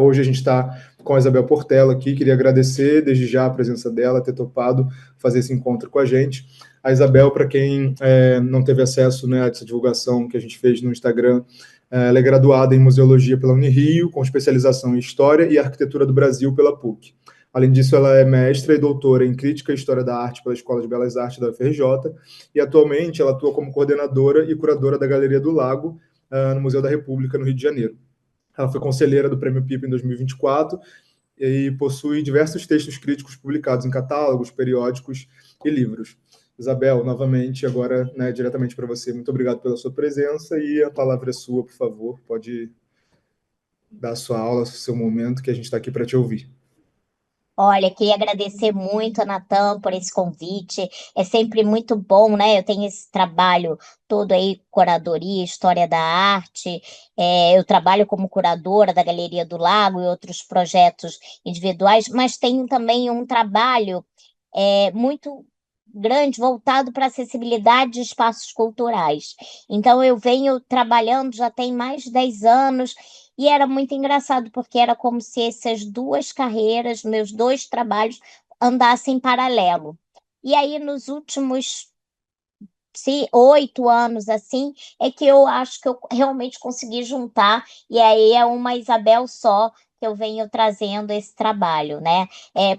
Hoje a gente está com a Isabel Portela aqui, queria agradecer desde já a presença dela, ter topado fazer esse encontro com a gente. A Isabel, para quem não teve acesso, né, a essa divulgação que a gente fez no Instagram, ela é graduada em Museologia pela Unirio, com especialização em História e Arquitetura do Brasil pela PUC. Além disso, ela é mestra e doutora em Crítica e História da Arte pela Escola de Belas Artes da UFRJ, e atualmente ela atua como coordenadora e curadora da Galeria do Lago, no Museu da República, no Rio de Janeiro. Ela foi conselheira do Prêmio PIP em 2024 e possui diversos textos críticos publicados em catálogos, periódicos e livros. Isabel, novamente, agora, né, diretamente para você, muito obrigado pela sua presença e a palavra é sua, por favor. Pode dar a sua aula, o seu momento, que a gente está aqui para te ouvir. Olha, queria agradecer muito a Natan por esse convite. É sempre muito bom, né? Eu tenho esse trabalho todo aí, curadoria, história da arte. Eu trabalho como curadora da Galeria do Lago e outros projetos individuais, mas tenho também um trabalho muito grande voltado para a acessibilidade de espaços culturais. Então, eu venho trabalhando já tem mais de 10 anos e era muito engraçado, porque era como se essas duas carreiras, meus dois trabalhos, andassem em paralelo. E aí, nos últimos 8 anos, assim, é que eu acho que eu realmente consegui juntar, e aí é uma Isabel só que eu venho trazendo esse trabalho, né?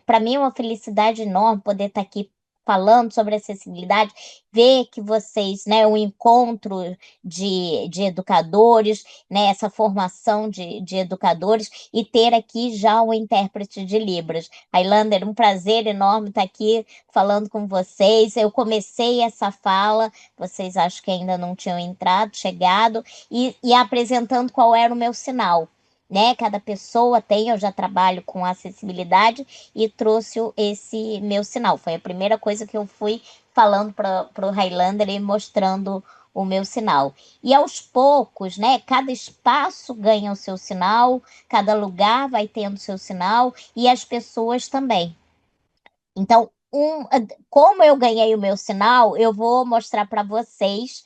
Para mim é uma felicidade enorme poder estar aqui falando sobre acessibilidade, ver que vocês, né, o encontro de educadores, né, essa formação de educadores, e ter aqui já um intérprete de Libras. Highlander, um prazer enorme estar aqui falando com vocês. Eu comecei essa fala, vocês acho que ainda não tinham entrado, chegado, e apresentando qual era o meu sinal. Né? Cada pessoa tem, eu já trabalho com acessibilidade e trouxe esse meu sinal. Foi a primeira coisa que eu fui falando para o Highlander e mostrando o meu sinal. E aos poucos, né? Cada espaço ganha o seu sinal, cada lugar vai tendo o seu sinal e as pessoas também. Então, como eu ganhei o meu sinal, eu vou mostrar para vocês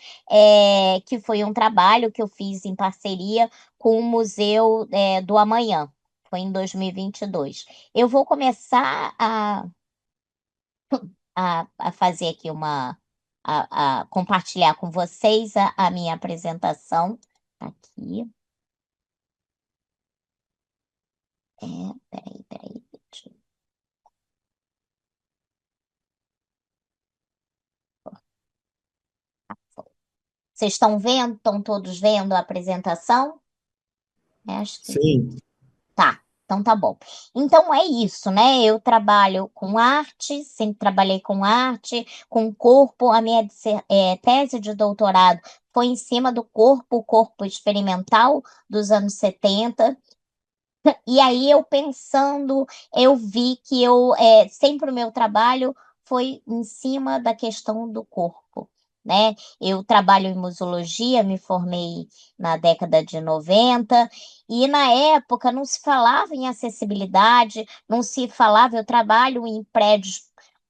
que foi um trabalho que eu fiz em parceria com o Museu do Amanhã. Foi em 2022. Eu vou começar a fazer aqui a compartilhar com vocês a minha apresentação. Tá aqui. Peraí. Deixa eu- Vocês estão vendo? Estão todos vendo a apresentação? Acho que Sim, tá, então tá bom. Então é isso, né? Eu trabalho com arte, sempre trabalhei com arte, com corpo. A minha tese de doutorado foi em cima do corpo, o corpo experimental dos anos 70. E aí eu pensando, eu vi que sempre o meu trabalho foi em cima da questão do corpo, né? Eu trabalho em museologia, me formei na década de 90 e na época não se falava em acessibilidade, não se falava, eu trabalho em prédios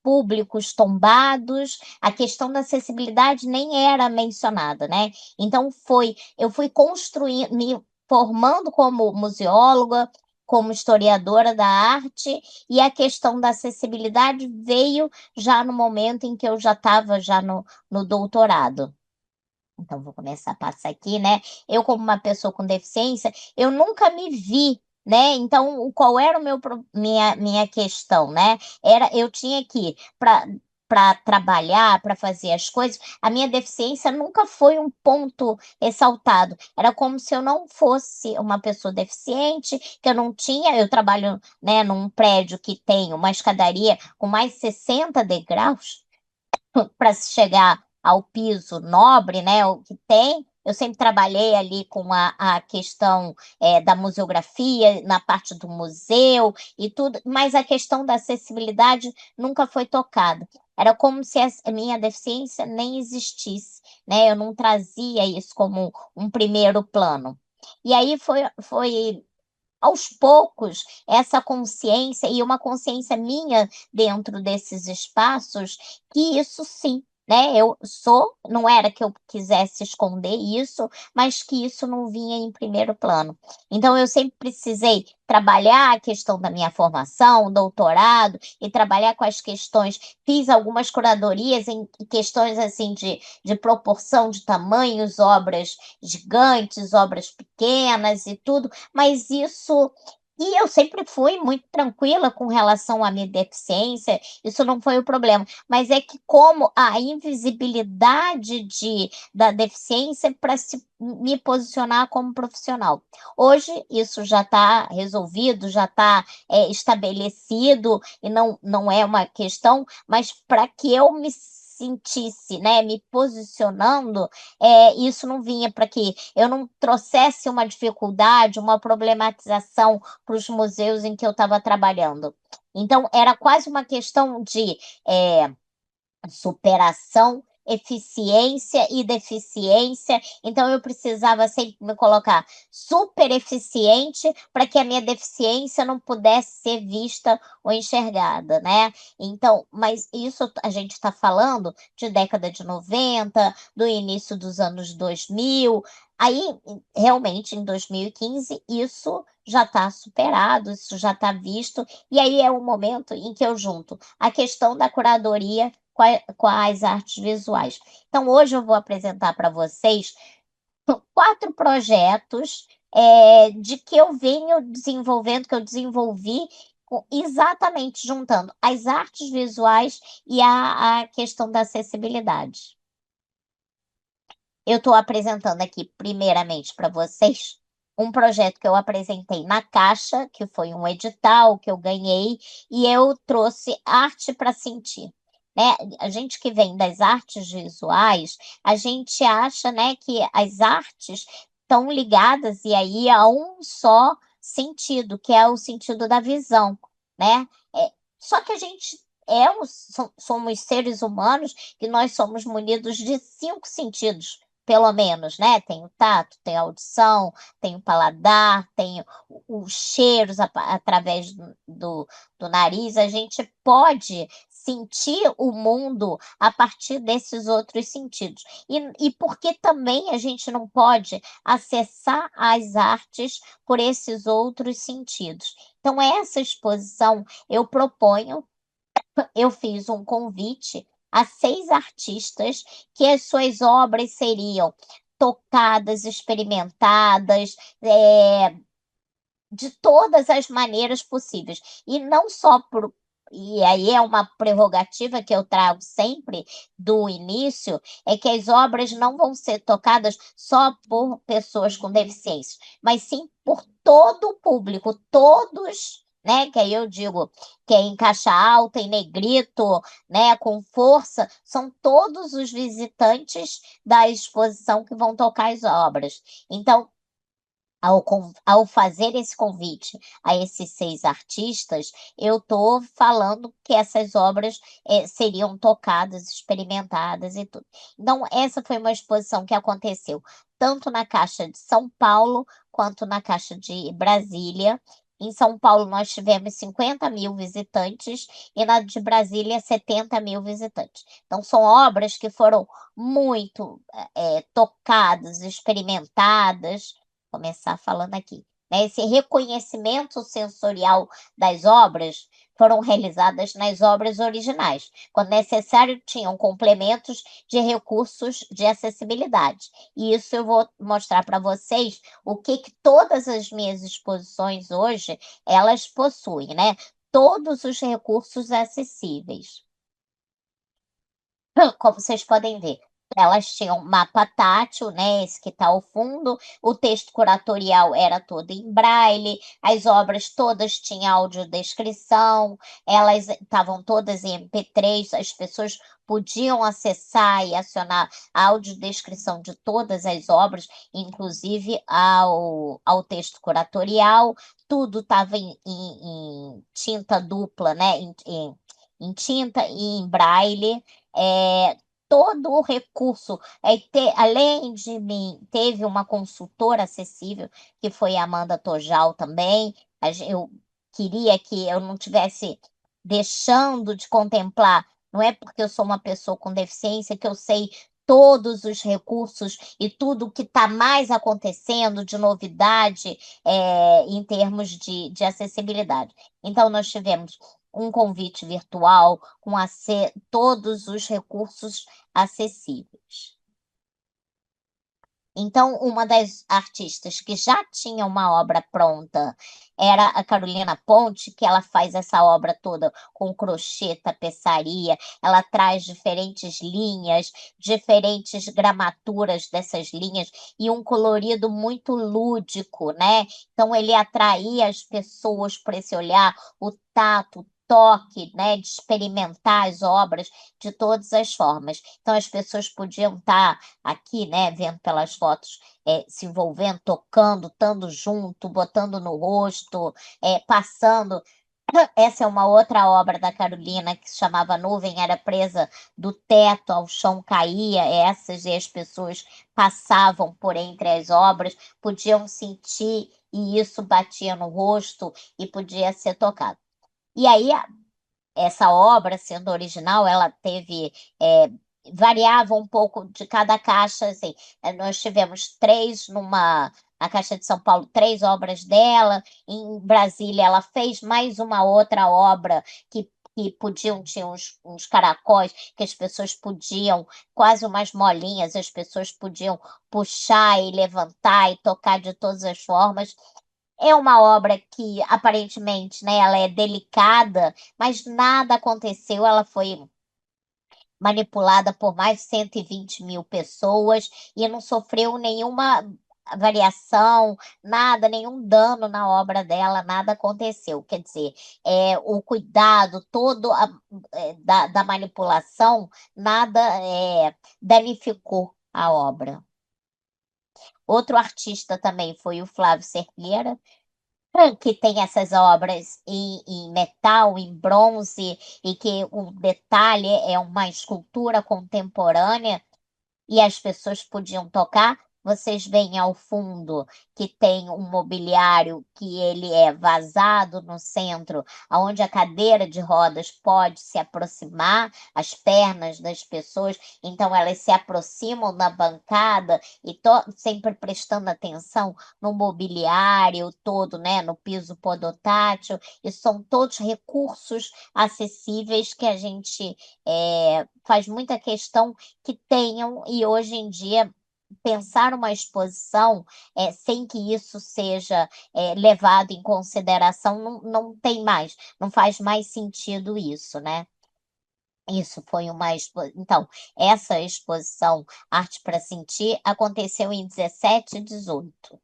públicos tombados, a questão da acessibilidade nem era mencionada, né? Então eu fui construindo, me formando como museóloga, como historiadora da arte, e a questão da acessibilidade veio já no momento em que eu já estava já no doutorado. Então, vou começar a passar aqui, né? Eu, como uma pessoa com deficiência, eu nunca me vi, né? Então, qual era o minha questão, né? Eu tinha que, para trabalhar, para fazer as coisas, a minha deficiência nunca foi um ponto ressaltado. Era como se eu não fosse uma pessoa deficiente, que eu não tinha. Eu trabalho, né, num prédio que tem uma escadaria com mais de 60 degraus para se chegar ao piso nobre, né, o que tem. Eu sempre trabalhei ali com a questão da museografia, na parte do museu e tudo, mas a questão da acessibilidade nunca foi tocada. Era como se a minha deficiência nem existisse, né? Eu não trazia isso como um primeiro plano. E aí foi aos poucos, essa consciência e uma consciência minha dentro desses espaços, que isso sim. né? Não era que eu quisesse esconder isso, mas que isso não vinha em primeiro plano. Então, eu sempre precisei trabalhar a questão da minha formação, doutorado, e trabalhar com as questões. Fiz algumas curadorias em questões assim de proporção de tamanhos, obras gigantes, obras pequenas e tudo, mas isso. E eu sempre fui muito tranquila com relação à minha deficiência, isso não foi o problema, mas é que como a invisibilidade da deficiência para me posicionar como profissional. Hoje isso já está resolvido, já está estabelecido e não é uma questão, mas para que eu me sentisse, né, me posicionando, isso não vinha para que eu não trouxesse uma dificuldade, uma problematização para os museus em que eu estava trabalhando. Então, era quase uma questão de é, superação, eficiência e deficiência. Então, eu precisava sempre me colocar super eficiente para que a minha deficiência não pudesse ser vista ou enxergada, né? Então, mas isso a gente está falando de década de 90, do início dos anos 2000. Aí, realmente, em 2015, isso já está superado, isso já está visto, e aí é o momento em que eu junto a questão da curadoria com as artes visuais. Então, hoje eu vou apresentar para vocês 4 projetos de que eu venho desenvolvendo, que eu desenvolvi exatamente juntando as artes visuais e a questão da acessibilidade. Eu estou apresentando aqui, primeiramente, para vocês, um projeto que eu apresentei na Caixa, que foi um edital que eu ganhei, e eu trouxe arte para sentir. Né? A gente que vem das artes visuais, a gente acha, né, que as artes estão ligadas e aí a um só sentido, que é o sentido da visão, né? Só que a gente somos seres humanos e nós somos munidos de 5 sentidos pelo menos, né? Tem o tato, tem a audição, tem o paladar, tem os cheiros através do nariz. A gente pode sentir o mundo a partir desses outros sentidos. E por que também a gente não pode acessar as artes por esses outros sentidos? Então, essa exposição eu proponho, eu fiz um convite a 6 artistas que as suas obras seriam tocadas, experimentadas, de todas as maneiras possíveis. E não só por. E aí é uma prerrogativa que eu trago sempre do início, é que as obras não vão ser tocadas só por pessoas com deficiência, mas sim por todo o público, todos, né? Que aí eu digo que é em caixa alta, em negrito, né? Com força, são todos os visitantes da exposição que vão tocar as obras. Então, ao fazer esse convite a esses 6 artistas, eu estou falando que essas obras seriam tocadas, experimentadas e tudo. Então, essa foi uma exposição que aconteceu tanto na Caixa de São Paulo quanto na Caixa de Brasília. Em São Paulo, nós tivemos 50 mil visitantes e na de Brasília, 70 mil visitantes. Então, são obras que foram muito tocadas, experimentadas, começar falando aqui. Né? Esse reconhecimento sensorial das obras foram realizadas nas obras originais. Quando necessário, tinham complementos de recursos de acessibilidade. E isso eu vou mostrar para vocês o que todas as minhas exposições hoje, elas possuem, né? Todos os recursos acessíveis. Como vocês podem ver, elas tinham mapa tátil, né? Esse que está ao fundo. O texto curatorial era todo em braille. As obras todas tinham audiodescrição. Elas estavam todas em MP3. As pessoas podiam acessar e acionar a audiodescrição de todas as obras, inclusive ao texto curatorial. Tudo estava em tinta dupla, né? Em tinta e em braille. É, todo o recurso, além de mim, teve uma consultora acessível, que foi a Amanda Tojal também. Eu queria que eu não tivesse deixando de contemplar Não é porque eu sou uma pessoa com deficiência que eu sei todos os recursos e tudo o que está mais acontecendo de novidade em termos de acessibilidade. Então, nós tivemos um convite virtual com todos os recursos acessíveis. Então, uma das artistas que já tinha uma obra pronta era a Carolina Ponte, que ela faz essa obra toda com crochê, tapeçaria, ela traz diferentes linhas, diferentes gramaturas dessas linhas e um colorido muito lúdico, né? Então, ele atraía as pessoas por esse olhar, o tato, o toque, né, de experimentar as obras de todas as formas. Então, as pessoas podiam estar aqui, né, vendo pelas fotos, se envolvendo, tocando, estando junto, botando no rosto, passando. Essa é uma outra obra da Carolina que se chamava Nuvem, era presa do teto ao chão, caía essas, e as pessoas passavam por entre as obras, podiam sentir, e isso batia no rosto e podia ser tocado. E aí, essa obra, sendo original, ela teve. Variava um pouco de cada caixa, assim. Nós tivemos três na Caixa de São Paulo, três obras dela. Em Brasília, ela fez mais uma outra obra que podiam, tinha uns caracóis que as pessoas podiam, quase umas molinhas, as pessoas podiam puxar e levantar e tocar de todas as formas. É uma obra que aparentemente, né, ela é delicada, mas nada aconteceu. Ela foi manipulada por mais de 120 mil pessoas e não sofreu nenhuma variação, nada, nenhum dano na obra dela, nada aconteceu. Quer dizer, o cuidado todo da manipulação, nada danificou a obra. Outro artista também foi o Flávio Cerqueira, que tem essas obras em metal, em bronze, e que o detalhe é uma escultura contemporânea e as pessoas podiam tocar. Vocês veem ao fundo que tem um mobiliário que ele é vazado no centro, onde a cadeira de rodas pode se aproximar, as pernas das pessoas, então elas se aproximam da bancada e sempre prestando atenção no mobiliário todo, né, no piso podotátil, e são todos recursos acessíveis que a gente faz muita questão que tenham, e hoje em dia pensar uma exposição sem que isso seja levado em consideração não tem mais, não faz mais sentido isso, né? Isso foi uma Então, essa exposição Arte para Sentir aconteceu em 17 e 18.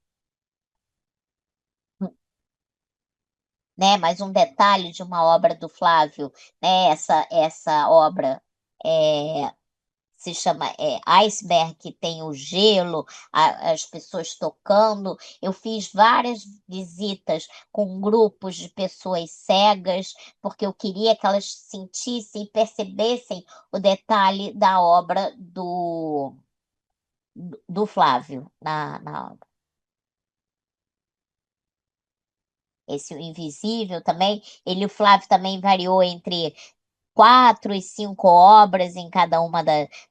Né? Mais um detalhe de uma obra do Flávio, né? Essa obra é, se chama Iceberg, que tem o gelo, as pessoas tocando. Eu fiz várias visitas com grupos de pessoas cegas, porque eu queria que elas sentissem e percebessem o detalhe da obra do Flávio na obra. Esse o Invisível também, o Flávio também variou entre 4 e 5 obras em cada uma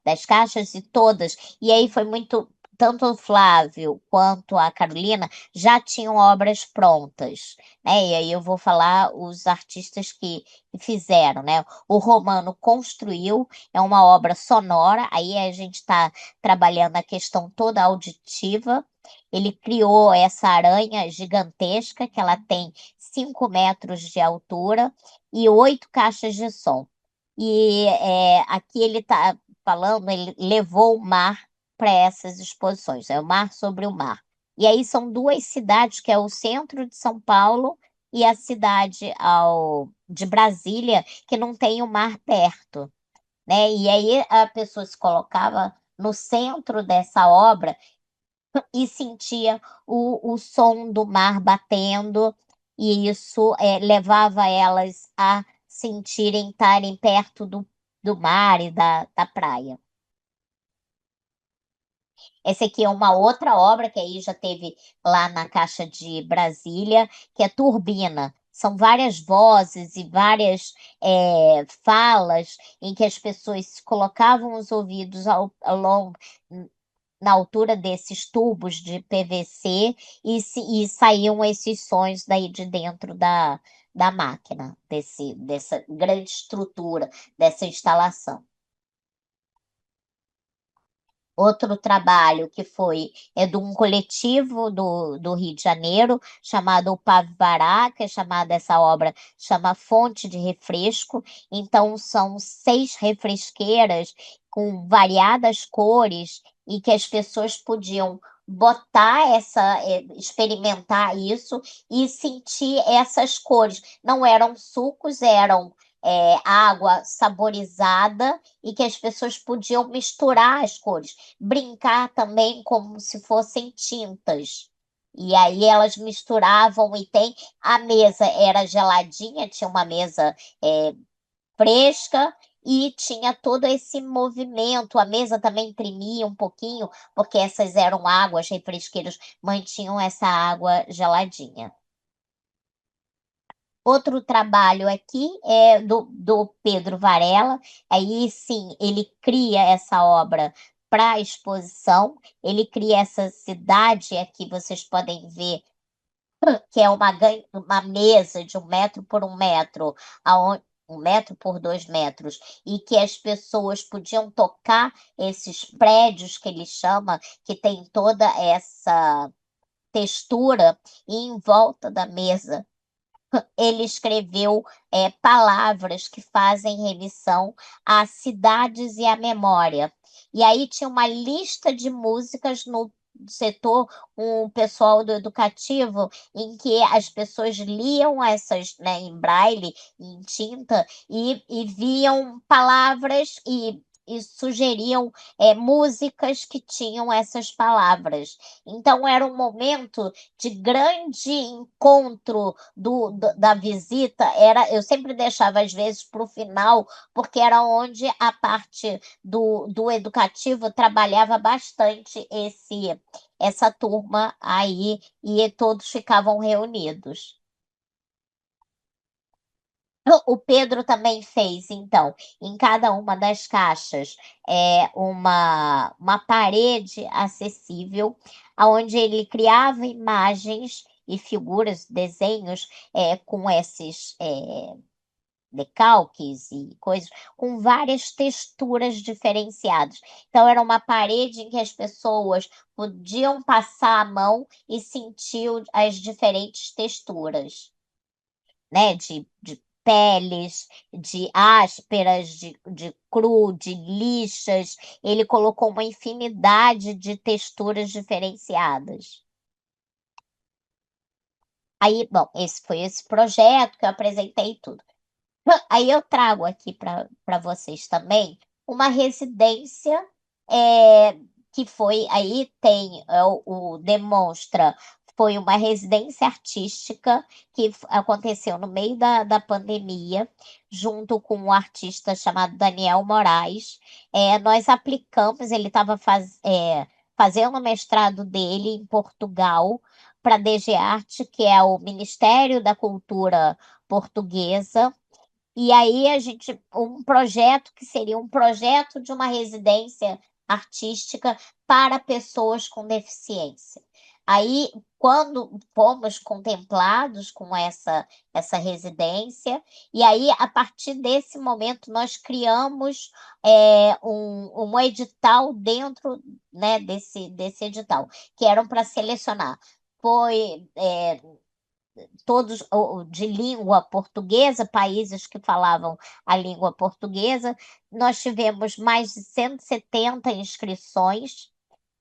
das caixas e todas. E aí foi muito. Tanto o Flávio quanto a Carolina já tinham obras prontas, né? E aí eu vou falar os artistas que fizeram, né? O Romano construiu, é uma obra sonora, aí a gente está trabalhando a questão toda auditiva. Ele criou essa aranha gigantesca, que ela tem 5 metros de altura e 8 caixas de som. E aqui ele está falando, ele levou o mar para essas exposições, é o Mar sobre o Mar. E aí são duas cidades, que é o centro de São Paulo e a cidade de Brasília, que não tem o mar perto, né? E aí a pessoa se colocava no centro dessa obra e sentia o som do mar batendo, e isso levava elas a sentirem estarem perto do mar e da praia. Essa aqui é uma outra obra que aí já teve lá na Caixa de Brasília, que é Turbina. são várias vozes e várias falas em que as pessoas colocavam os ouvidos ao longo, na altura desses tubos de PVC e saíam esses sons daí de dentro da máquina, dessa grande estrutura, dessa instalação. Outro trabalho que é de um coletivo do Rio de Janeiro, chamado o Pavivará, que é chamada essa obra, chama Fonte de Refresco. Então, são 6 refresqueiras com variadas cores e que as pessoas podiam botar experimentar isso e sentir essas cores. Não eram sucos, eram água saborizada e que as pessoas podiam misturar as cores, brincar também como se fossem tintas. E aí elas misturavam e a mesa era geladinha, tinha uma mesa fresca e tinha todo esse movimento. A mesa também tremia um pouquinho, porque essas eram águas refresqueiras, mantinham essa água geladinha. Outro trabalho aqui é do Pedro Varela. Aí sim, ele cria essa obra para exposição. Ele cria essa cidade aqui, vocês podem ver, que é uma mesa de 1 metro por 1 metro, 1 metro por 2 metros, e que as pessoas podiam tocar esses prédios que ele chama, que tem toda essa textura, e em volta da mesa ele escreveu palavras que fazem remissão a cidades e à memória. E aí tinha uma lista de músicas no setor, um pessoal do educativo, em que as pessoas liam essas, né, em braille, em tinta, e viam palavras e sugeriam músicas que tinham essas palavras. Então, era um momento de grande encontro da visita. Eu sempre deixava às vezes para o final, porque era onde a parte do educativo trabalhava bastante essa turma aí, e todos ficavam reunidos. O Pedro também fez, então, em cada uma das caixas, uma parede acessível, onde ele criava imagens e figuras, desenhos, com esses decalques e coisas, com várias texturas diferenciadas. Então, era uma parede em que as pessoas podiam passar a mão e sentir as diferentes texturas, né? De peles, de ásperas, de cru, de lixas. Ele colocou uma infinidade de texturas diferenciadas. Aí, bom, esse foi esse projeto que eu apresentei tudo. Aí eu trago aqui para vocês também uma residência que foi, aí tem o Demonstra, foi uma residência artística que aconteceu no meio da pandemia, junto com um artista chamado Daniel Moraes. Nós aplicamos, ele estava fazendo o mestrado dele em Portugal, para a DG Arte, que é o Ministério da Cultura Portuguesa. E aí um projeto que seria um projeto de uma residência artística para pessoas com deficiência. Aí, quando fomos contemplados com essa residência, e aí, a partir desse momento, nós criamos um edital dentro, né, desse edital, que eram para selecionar. Foi todos de língua portuguesa, países que falavam a língua portuguesa. Nós tivemos mais de 170 inscrições,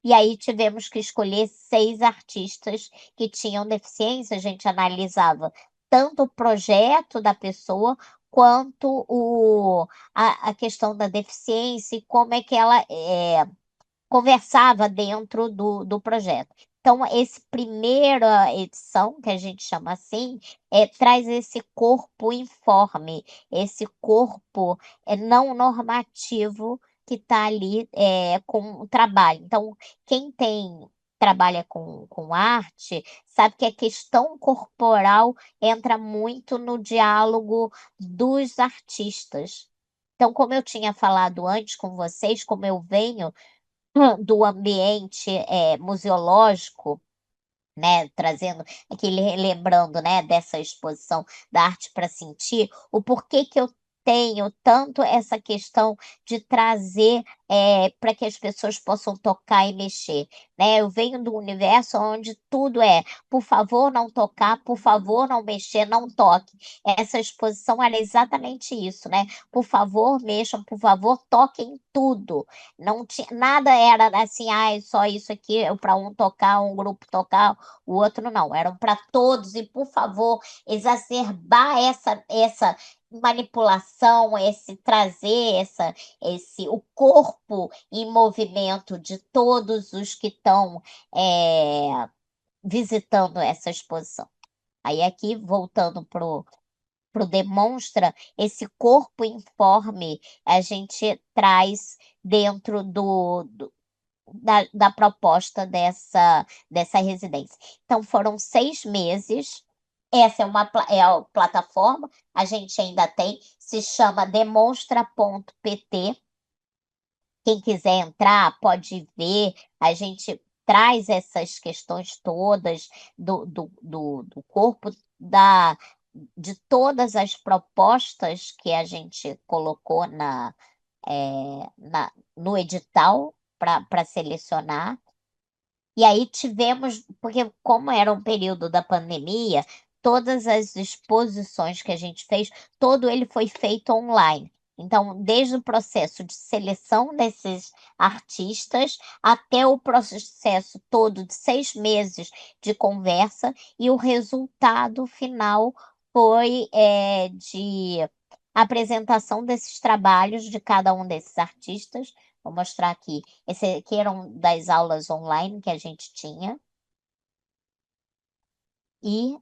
e aí tivemos que escolher 6 artistas que tinham deficiência. A gente analisava tanto o projeto da pessoa, quanto a questão da deficiência e como é que ela conversava dentro do projeto. Então, essa primeira edição, que a gente chama assim, traz esse corpo informe, esse corpo não normativo que está ali com o trabalho. Então, quem tem trabalha com arte, sabe que a questão corporal entra muito no diálogo dos artistas. Então, como eu tinha falado antes com vocês, como eu venho do ambiente museológico, né, trazendo aqui, lembrando, né, dessa exposição da arte para sentir, o porquê que eu tenho tanto essa questão de trazer para que as pessoas possam tocar e mexer, né? Eu venho do universo onde tudo é, por favor, não tocar, por favor, não mexer, não toque. Essa exposição era exatamente isso, né? Por favor, mexam, por favor, toquem tudo. Não tinha, nada era assim, ah, só isso aqui é para um tocar, um grupo tocar, o outro não, eram para todos, e por favor, exacerbar essa manipulação, esse trazer o corpo em movimento de todos os que estão visitando essa exposição. Aí aqui, voltando pro demonstra, esse corpo informe a gente traz dentro da proposta dessa residência. Então, foram 6 meses. Essa é a plataforma, a gente ainda tem, se chama demonstra.pt. Quem quiser entrar, pode ver. A gente traz essas questões todas do corpo, de todas as propostas que a gente colocou no edital para selecionar. E aí tivemos, porque como era um período da pandemia, todas as exposições que a gente fez, todo ele foi feito online. Então, desde o processo de seleção desses artistas até o processo todo de 6 meses de conversa, e o resultado final foi de apresentação desses trabalhos de cada um desses artistas. Vou mostrar aqui. Esse aqui eram das aulas online que a gente tinha. E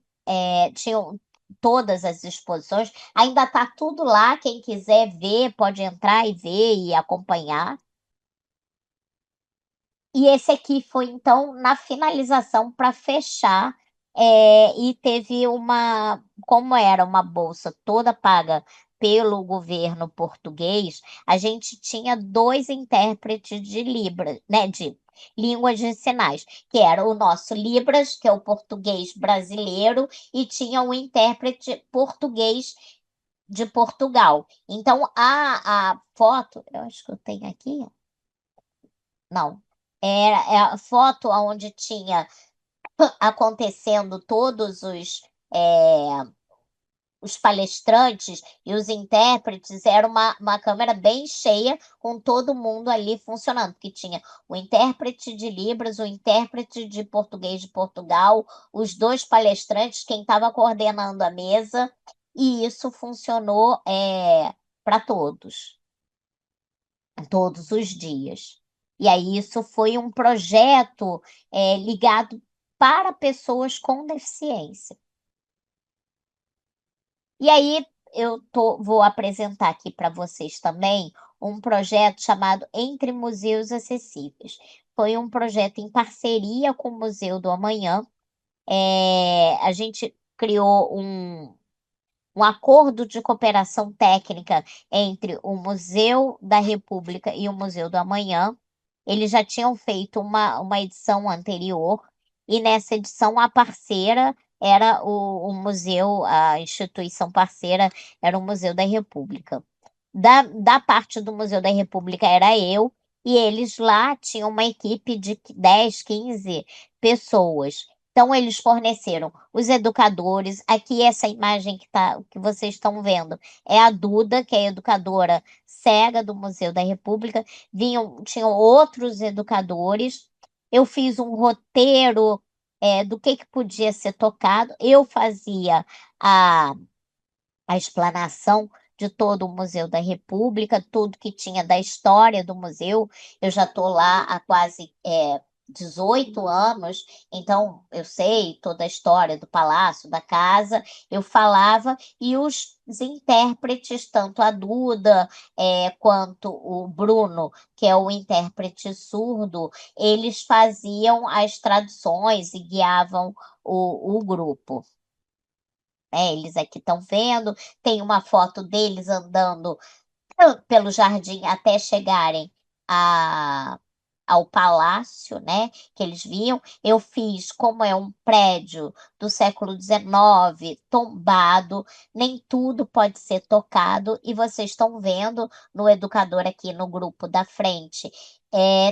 tinham todas as exposições. Ainda está tudo lá. Quem quiser ver, pode entrar e ver e acompanhar. E esse aqui foi, então, na finalização para fechar. E teve como era uma bolsa toda paga pelo governo português, a gente tinha 2 intérpretes de Libras, né, de língua de sinais, que era o nosso Libras, que é o português brasileiro, e tinha um intérprete português de Portugal. Então, a foto, eu acho que eu tenho aqui, não, é a foto onde tinha acontecendo todos os palestrantes e os intérpretes, era uma câmera bem cheia, com todo mundo ali funcionando, porque tinha o intérprete de Libras, o intérprete de português de Portugal, os 2 palestrantes, quem estava coordenando a mesa, e isso funcionou para todos os dias. E aí isso foi um projeto ligado para pessoas com deficiência. E aí vou apresentar aqui para vocês também um projeto chamado Entre Museus Acessíveis. Foi um projeto em parceria com o Museu do Amanhã. A gente criou um acordo de cooperação técnica entre o Museu da República e o Museu do Amanhã. Eles já tinham feito uma edição anterior, e nessa edição a parceira era o museu, a instituição parceira era o Museu da República. Da parte do Museu da República era eu, e eles lá tinham uma equipe de 10, 15 pessoas. Então, eles forneceram os educadores. Aqui, essa imagem que vocês estão vendo é a Duda, que é a educadora cega do Museu da República. Tinham outros educadores. Eu fiz um roteiro do que podia ser tocado. Eu fazia a explanação de todo o Museu da República, tudo que tinha da história do museu. Eu já estou lá há quase 18 anos, então eu sei toda a história do palácio, da casa, eu falava, e os intérpretes, tanto a Duda, quanto o Bruno, que é o intérprete surdo, eles faziam as traduções e guiavam o grupo. Eles aqui estão vendo, tem uma foto deles andando pelo jardim até chegarem a, ao palácio, né? Que eles viam. Eu fiz, como é um prédio do século XIX, tombado, nem tudo pode ser tocado, e vocês estão vendo no educador aqui no grupo da frente,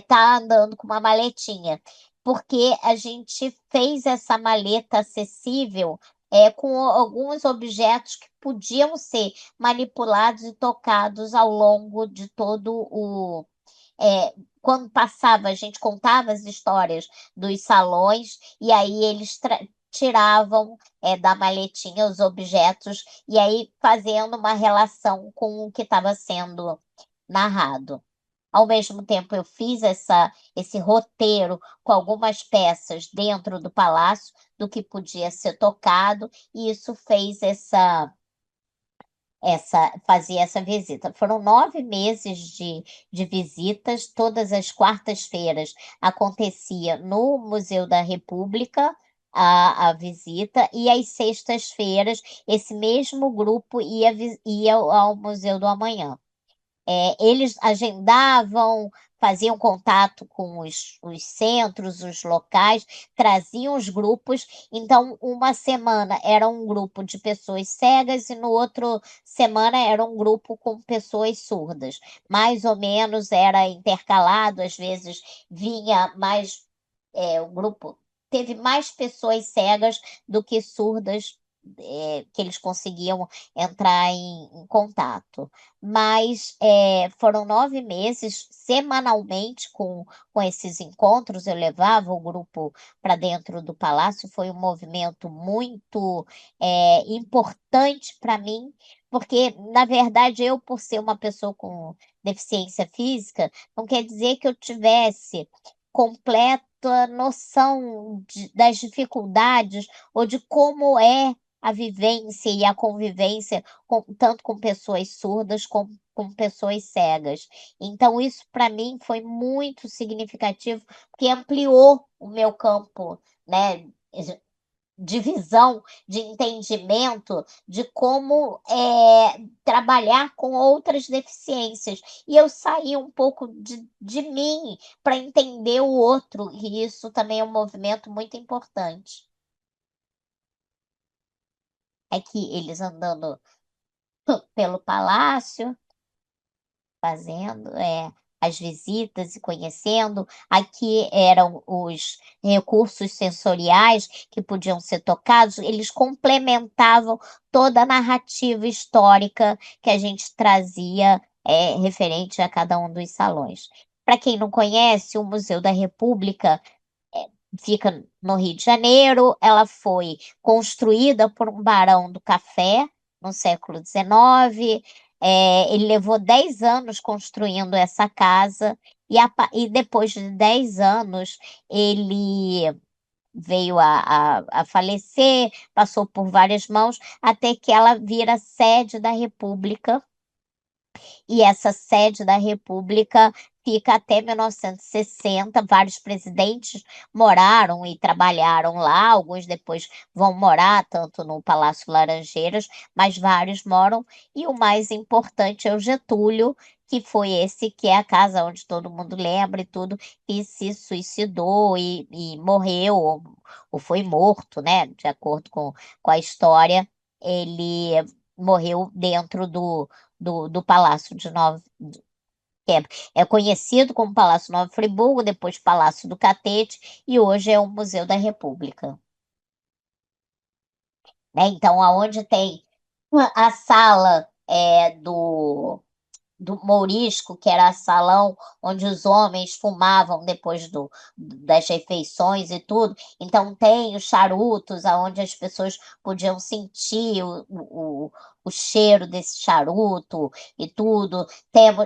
tá andando com uma maletinha. Porque a gente fez essa maleta acessível com alguns objetos que podiam ser manipulados e tocados ao longo de todo o. Quando passava, a gente contava as histórias dos salões, e aí eles tiravam da maletinha os objetos, e aí fazendo uma relação com o que estava sendo narrado. Ao mesmo tempo, eu fiz esse roteiro com algumas peças dentro do palácio, do que podia ser tocado, e isso fez fazer essa visita. Foram 9 meses de visitas, todas as quartas-feiras acontecia no Museu da República a visita, e às sextas-feiras esse mesmo grupo ia ao Museu do Amanhã. Eles agendavam, faziam contato com os centros, os locais, traziam os grupos. Então, uma semana era um grupo de pessoas cegas e no outro semana era um grupo com pessoas surdas. Mais ou menos era intercalado, às vezes vinha mais, o grupo teve mais pessoas cegas do que surdas, que eles conseguiam entrar em contato. Mas foram 9 meses, semanalmente, com esses encontros. Eu levava o grupo para dentro do palácio. Foi um movimento muito importante para mim, porque, na verdade, eu, por ser uma pessoa com deficiência física, não quer dizer que eu tivesse completa noção das dificuldades ou de como é a vivência e a convivência tanto com pessoas surdas como com pessoas cegas. Então, isso para mim foi muito significativo, porque ampliou o meu campo, né, de visão, de entendimento de como trabalhar com outras deficiências. E eu saí um pouco de mim para entender o outro, e isso também é um movimento muito importante. Aqui eles andando pelo palácio, fazendo as visitas e conhecendo. Aqui eram os recursos sensoriais que podiam ser tocados, eles complementavam toda a narrativa histórica que a gente trazia referente a cada um dos salões. Para quem não conhece, o Museu da República fica no Rio de Janeiro. Ela foi construída por um barão do café no século XIX. Ele levou 10 anos construindo essa casa, e depois de 10 anos ele veio a falecer, passou por várias mãos, até que ela vira sede da República, e essa sede da República fica até 1960. Vários presidentes moraram e trabalharam lá, alguns depois vão morar tanto no Palácio Laranjeiras, mas vários moram, e o mais importante é o Getúlio, que foi esse que é a casa onde todo mundo lembra e tudo, que se suicidou e morreu, ou foi morto, né? De acordo com a história, ele morreu dentro do Palácio de Nova. É conhecido como Palácio Nova Friburgo, depois Palácio do Catete, e hoje é o Museu da República. Né? Então, aonde tem a sala do Mourisco, que era salão onde os homens fumavam depois das refeições e tudo. Então tem os charutos, aonde as pessoas podiam sentir o cheiro desse charuto e tudo.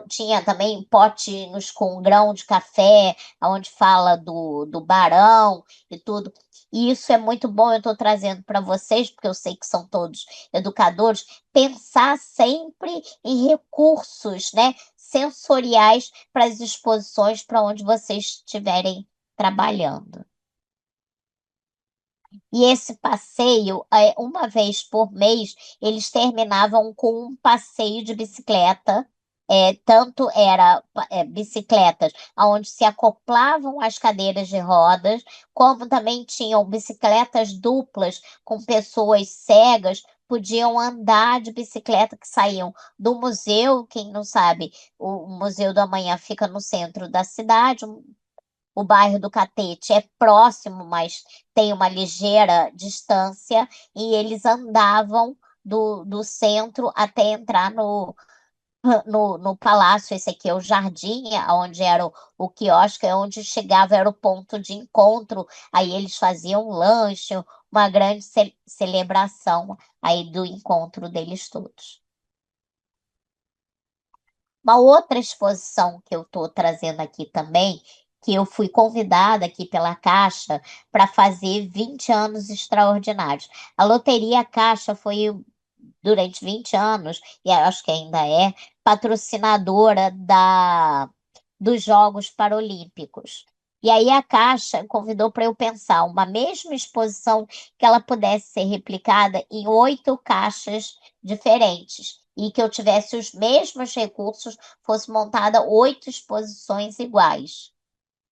Tinha também potinhos com grão de café, onde fala do barão e tudo. E isso é muito bom, eu estou trazendo para vocês, porque eu sei que são todos educadores, pensar sempre em recursos, né, sensoriais para as exposições para onde vocês estiverem trabalhando. E esse passeio, uma vez por mês, eles terminavam com um passeio de bicicleta. Tanto era bicicletas onde se acoplavam as cadeiras de rodas, como também tinham bicicletas duplas com pessoas cegas, podiam andar de bicicleta, que saíam do museu. Quem não sabe, o Museu do Amanhã fica no centro da cidade. O bairro do Catete é próximo, mas tem uma ligeira distância, e eles andavam do centro até entrar no palácio. Esse aqui é o jardim, onde era o quiosque, onde chegava, era o ponto de encontro. Aí eles faziam um lanche, uma grande celebração aí do encontro deles todos. Uma outra exposição que eu estou trazendo aqui também, que eu fui convidada aqui pela Caixa para fazer 20 anos extraordinários. A Loteria Caixa foi, durante 20 anos, e acho que ainda é, patrocinadora dos Jogos Paralímpicos. E aí a Caixa convidou para eu pensar uma mesma exposição que ela pudesse ser replicada em 8 caixas diferentes e que eu tivesse os mesmos recursos, fosse montada 8 exposições iguais.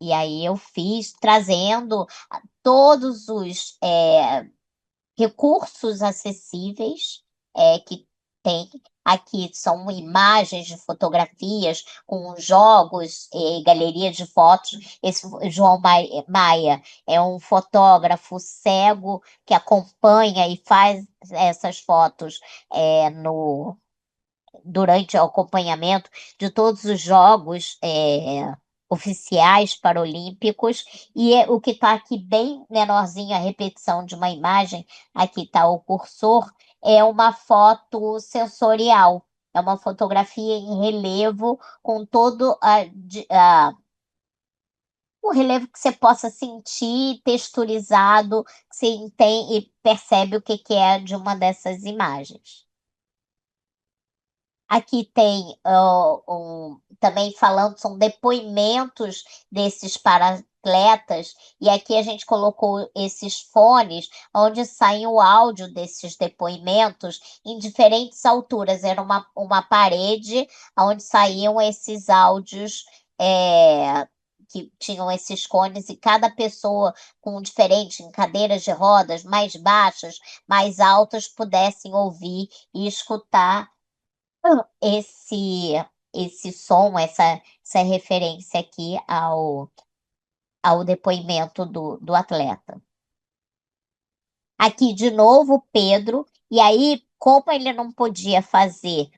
E aí eu fiz, trazendo todos os recursos acessíveis que tem. Aqui são imagens de fotografias com jogos e galerias de fotos. Esse João Maia é um fotógrafo cego que acompanha e faz essas fotos durante o acompanhamento de todos os jogos oficiais paralímpicos. E o que está aqui bem menorzinho, a repetição de uma imagem, aqui está o cursor, é uma foto sensorial. É uma fotografia em relevo, com todo o relevo que você possa sentir, texturizado, que você entende e percebe o que é de uma dessas imagens. Aqui tem também falando, são depoimentos desses para-atletas, e aqui a gente colocou esses fones, onde sai o áudio desses depoimentos em diferentes alturas. Era uma parede onde saíam esses áudios, que tinham esses cones, e cada pessoa com um diferente, em cadeiras de rodas mais baixas, mais altas, pudessem ouvir e escutar esse esse som, essa referência aqui ao depoimento do atleta. Aqui de novo Pedro, e aí, como ele não podia fazer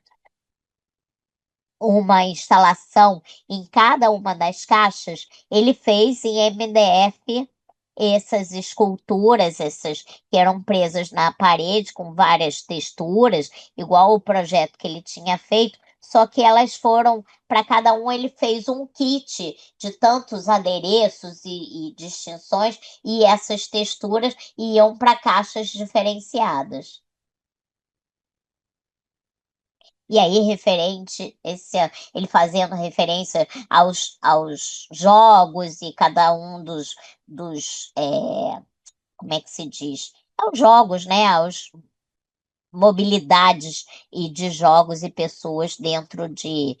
uma instalação em cada uma das caixas, ele fez em MDF essas esculturas, essas que eram presas na parede com várias texturas, igual o projeto que ele tinha feito, só que elas foram, para cada um ele fez um kit de tantos adereços e distinções, e essas texturas iam para caixas diferenciadas. E aí, ele fazendo referência aos jogos, e cada um como é que se diz? Aos jogos, né? Aos mobilidades e de jogos e pessoas dentro de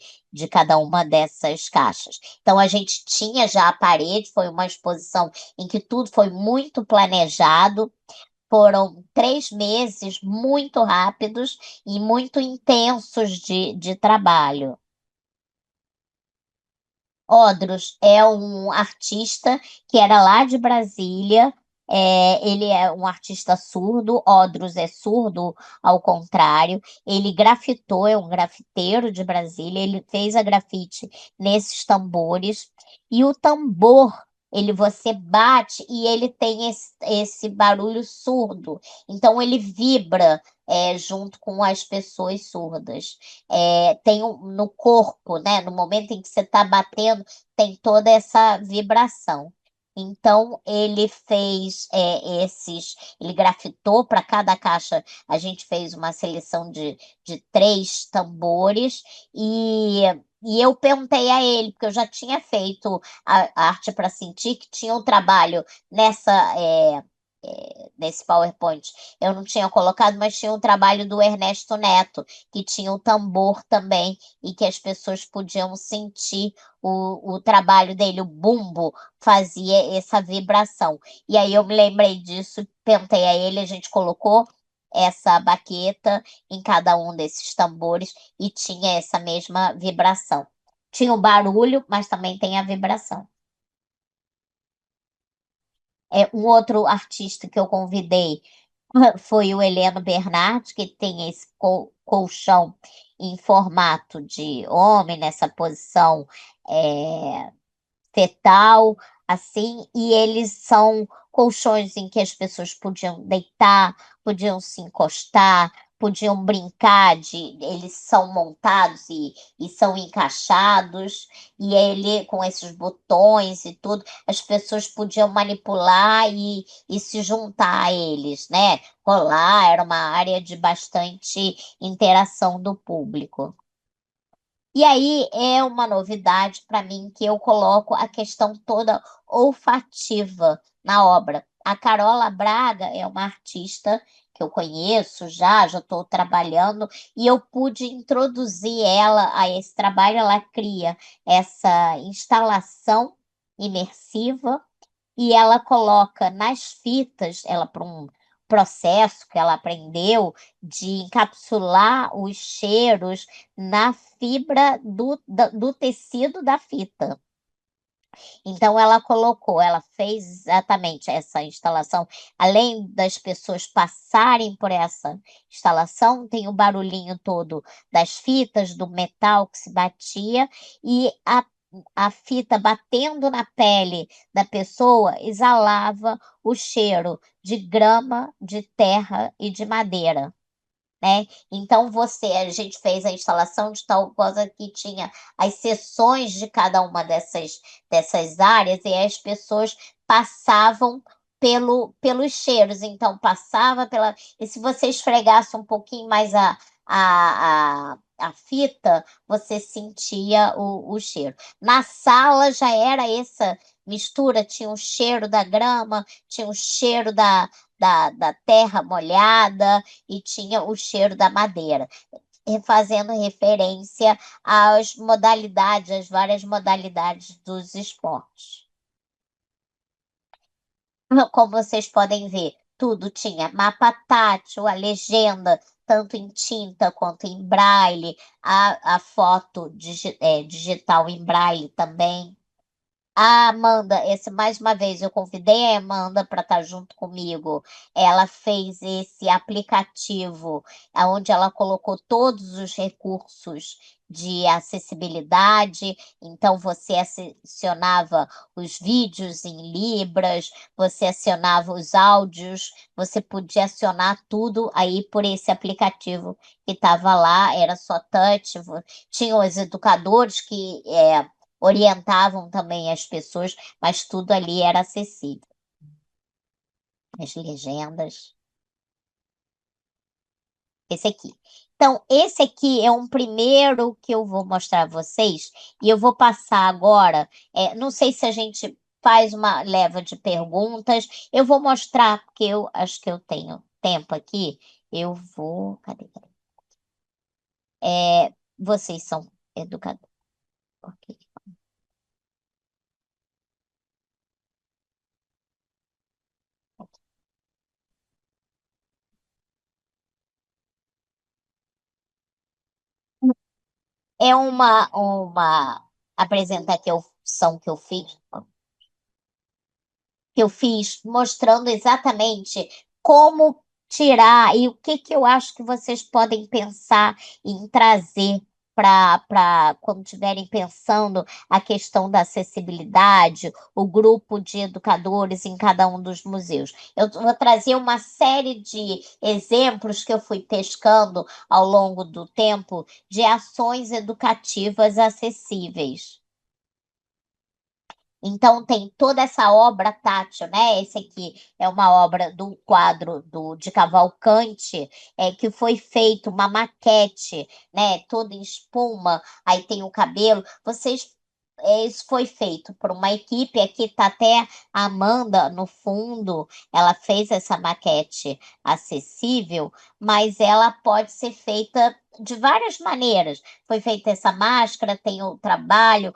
cada uma dessas caixas. Então, a gente tinha já a parede, foi uma exposição em que tudo foi muito planejado. Foram 3 meses muito rápidos e muito intensos de trabalho. Odros é um artista que era lá de Brasília. Ele é um artista surdo. Odros é surdo, ao contrário. Ele grafitou, é um grafiteiro de Brasília. Ele fez a grafite nesses tambores. E o tambor você bate e ele tem esse barulho surdo. Então ele vibra junto com as pessoas surdas. Tem no corpo, né? No momento em que você está batendo, tem toda essa vibração. Então ele fez ele grafitou para cada caixa. A gente fez uma seleção de 3 tambores e eu perguntei a ele, porque eu já tinha feito a arte para sentir, que tinha um trabalho nesse PowerPoint. Eu não tinha colocado, mas tinha um trabalho do Ernesto Neto, que tinha o tambor também, e que as pessoas podiam sentir o trabalho dele, o bumbo fazia essa vibração. E aí eu me lembrei disso, perguntei a ele, a gente colocou essa baqueta em cada um desses tambores e tinha essa mesma vibração. Tinha o barulho, mas também tem a vibração. Um outro artista que eu convidei foi o Heleno Bernardi, que tem esse colchão em formato de homem, nessa posição é, fetal, assim, e eles são colchões em que as pessoas podiam deitar, podiam se encostar, podiam brincar eles são montados e são encaixados, e ele com esses botões e tudo, as pessoas podiam manipular e se juntar a eles, né? Rolar, era uma área de bastante interação do público. E aí é uma novidade para mim que eu coloco a questão toda olfativa na obra. A Carola Braga é uma artista que eu conheço já estou trabalhando, e eu pude introduzir ela a esse trabalho. Ela cria essa instalação imersiva e ela coloca nas fitas, ela para um processo que ela aprendeu de encapsular os cheiros na fibra do tecido da fita. Então ela fez exatamente essa instalação. Além das pessoas passarem por essa instalação, tem o barulhinho todo das fitas, do metal que se batia, e a fita batendo na pele da pessoa exalava o cheiro de grama, de terra e de madeira, né? Então a gente fez a instalação de tal coisa que tinha as seções de cada uma dessas áreas, e as pessoas passavam pelos cheiros. Então passava e se você esfregasse um pouquinho mais a fita, você sentia o cheiro. Na sala já era essa mistura, tinha o cheiro da grama, tinha o cheiro da terra molhada e tinha o cheiro da madeira, fazendo referência às várias modalidades dos esportes. Como vocês podem ver, tudo tinha mapa tátil, a legenda, tanto em tinta quanto em braille, a foto digital em braille também. A Amanda, mais uma vez, eu convidei a Amanda para estar junto comigo. Ela fez esse aplicativo, onde ela colocou todos os recursos de acessibilidade. Então, você acionava os vídeos em Libras, você acionava os áudios, você podia acionar tudo aí por esse aplicativo que estava lá, era só touch. Tinham os educadores que orientavam também as pessoas, mas tudo ali era acessível. As legendas. Esse aqui. Então, esse aqui é um primeiro que eu vou mostrar a vocês, e eu vou passar agora. Não sei se a gente faz uma leva de perguntas. Eu vou mostrar, porque eu acho que eu tenho tempo aqui. Eu vou. Cadê? Vocês são educadores. Ok. É uma apresentação que eu fiz mostrando exatamente como tirar e o que eu acho que vocês podem pensar em trazer para quando estiverem pensando a questão da acessibilidade, o grupo de educadores em cada um dos museus. Eu vou trazer uma série de exemplos que eu fui pescando ao longo do tempo de ações educativas acessíveis. Então, tem toda essa obra tátil, né? Esse aqui é uma obra do quadro de Cavalcante, que foi feito uma maquete, né? Toda em espuma, aí tem o cabelo. Isso foi feito por uma equipe, aqui está até a Amanda no fundo, ela fez essa maquete acessível, mas ela pode ser feita de várias maneiras. Foi feita essa máscara, tem o trabalho,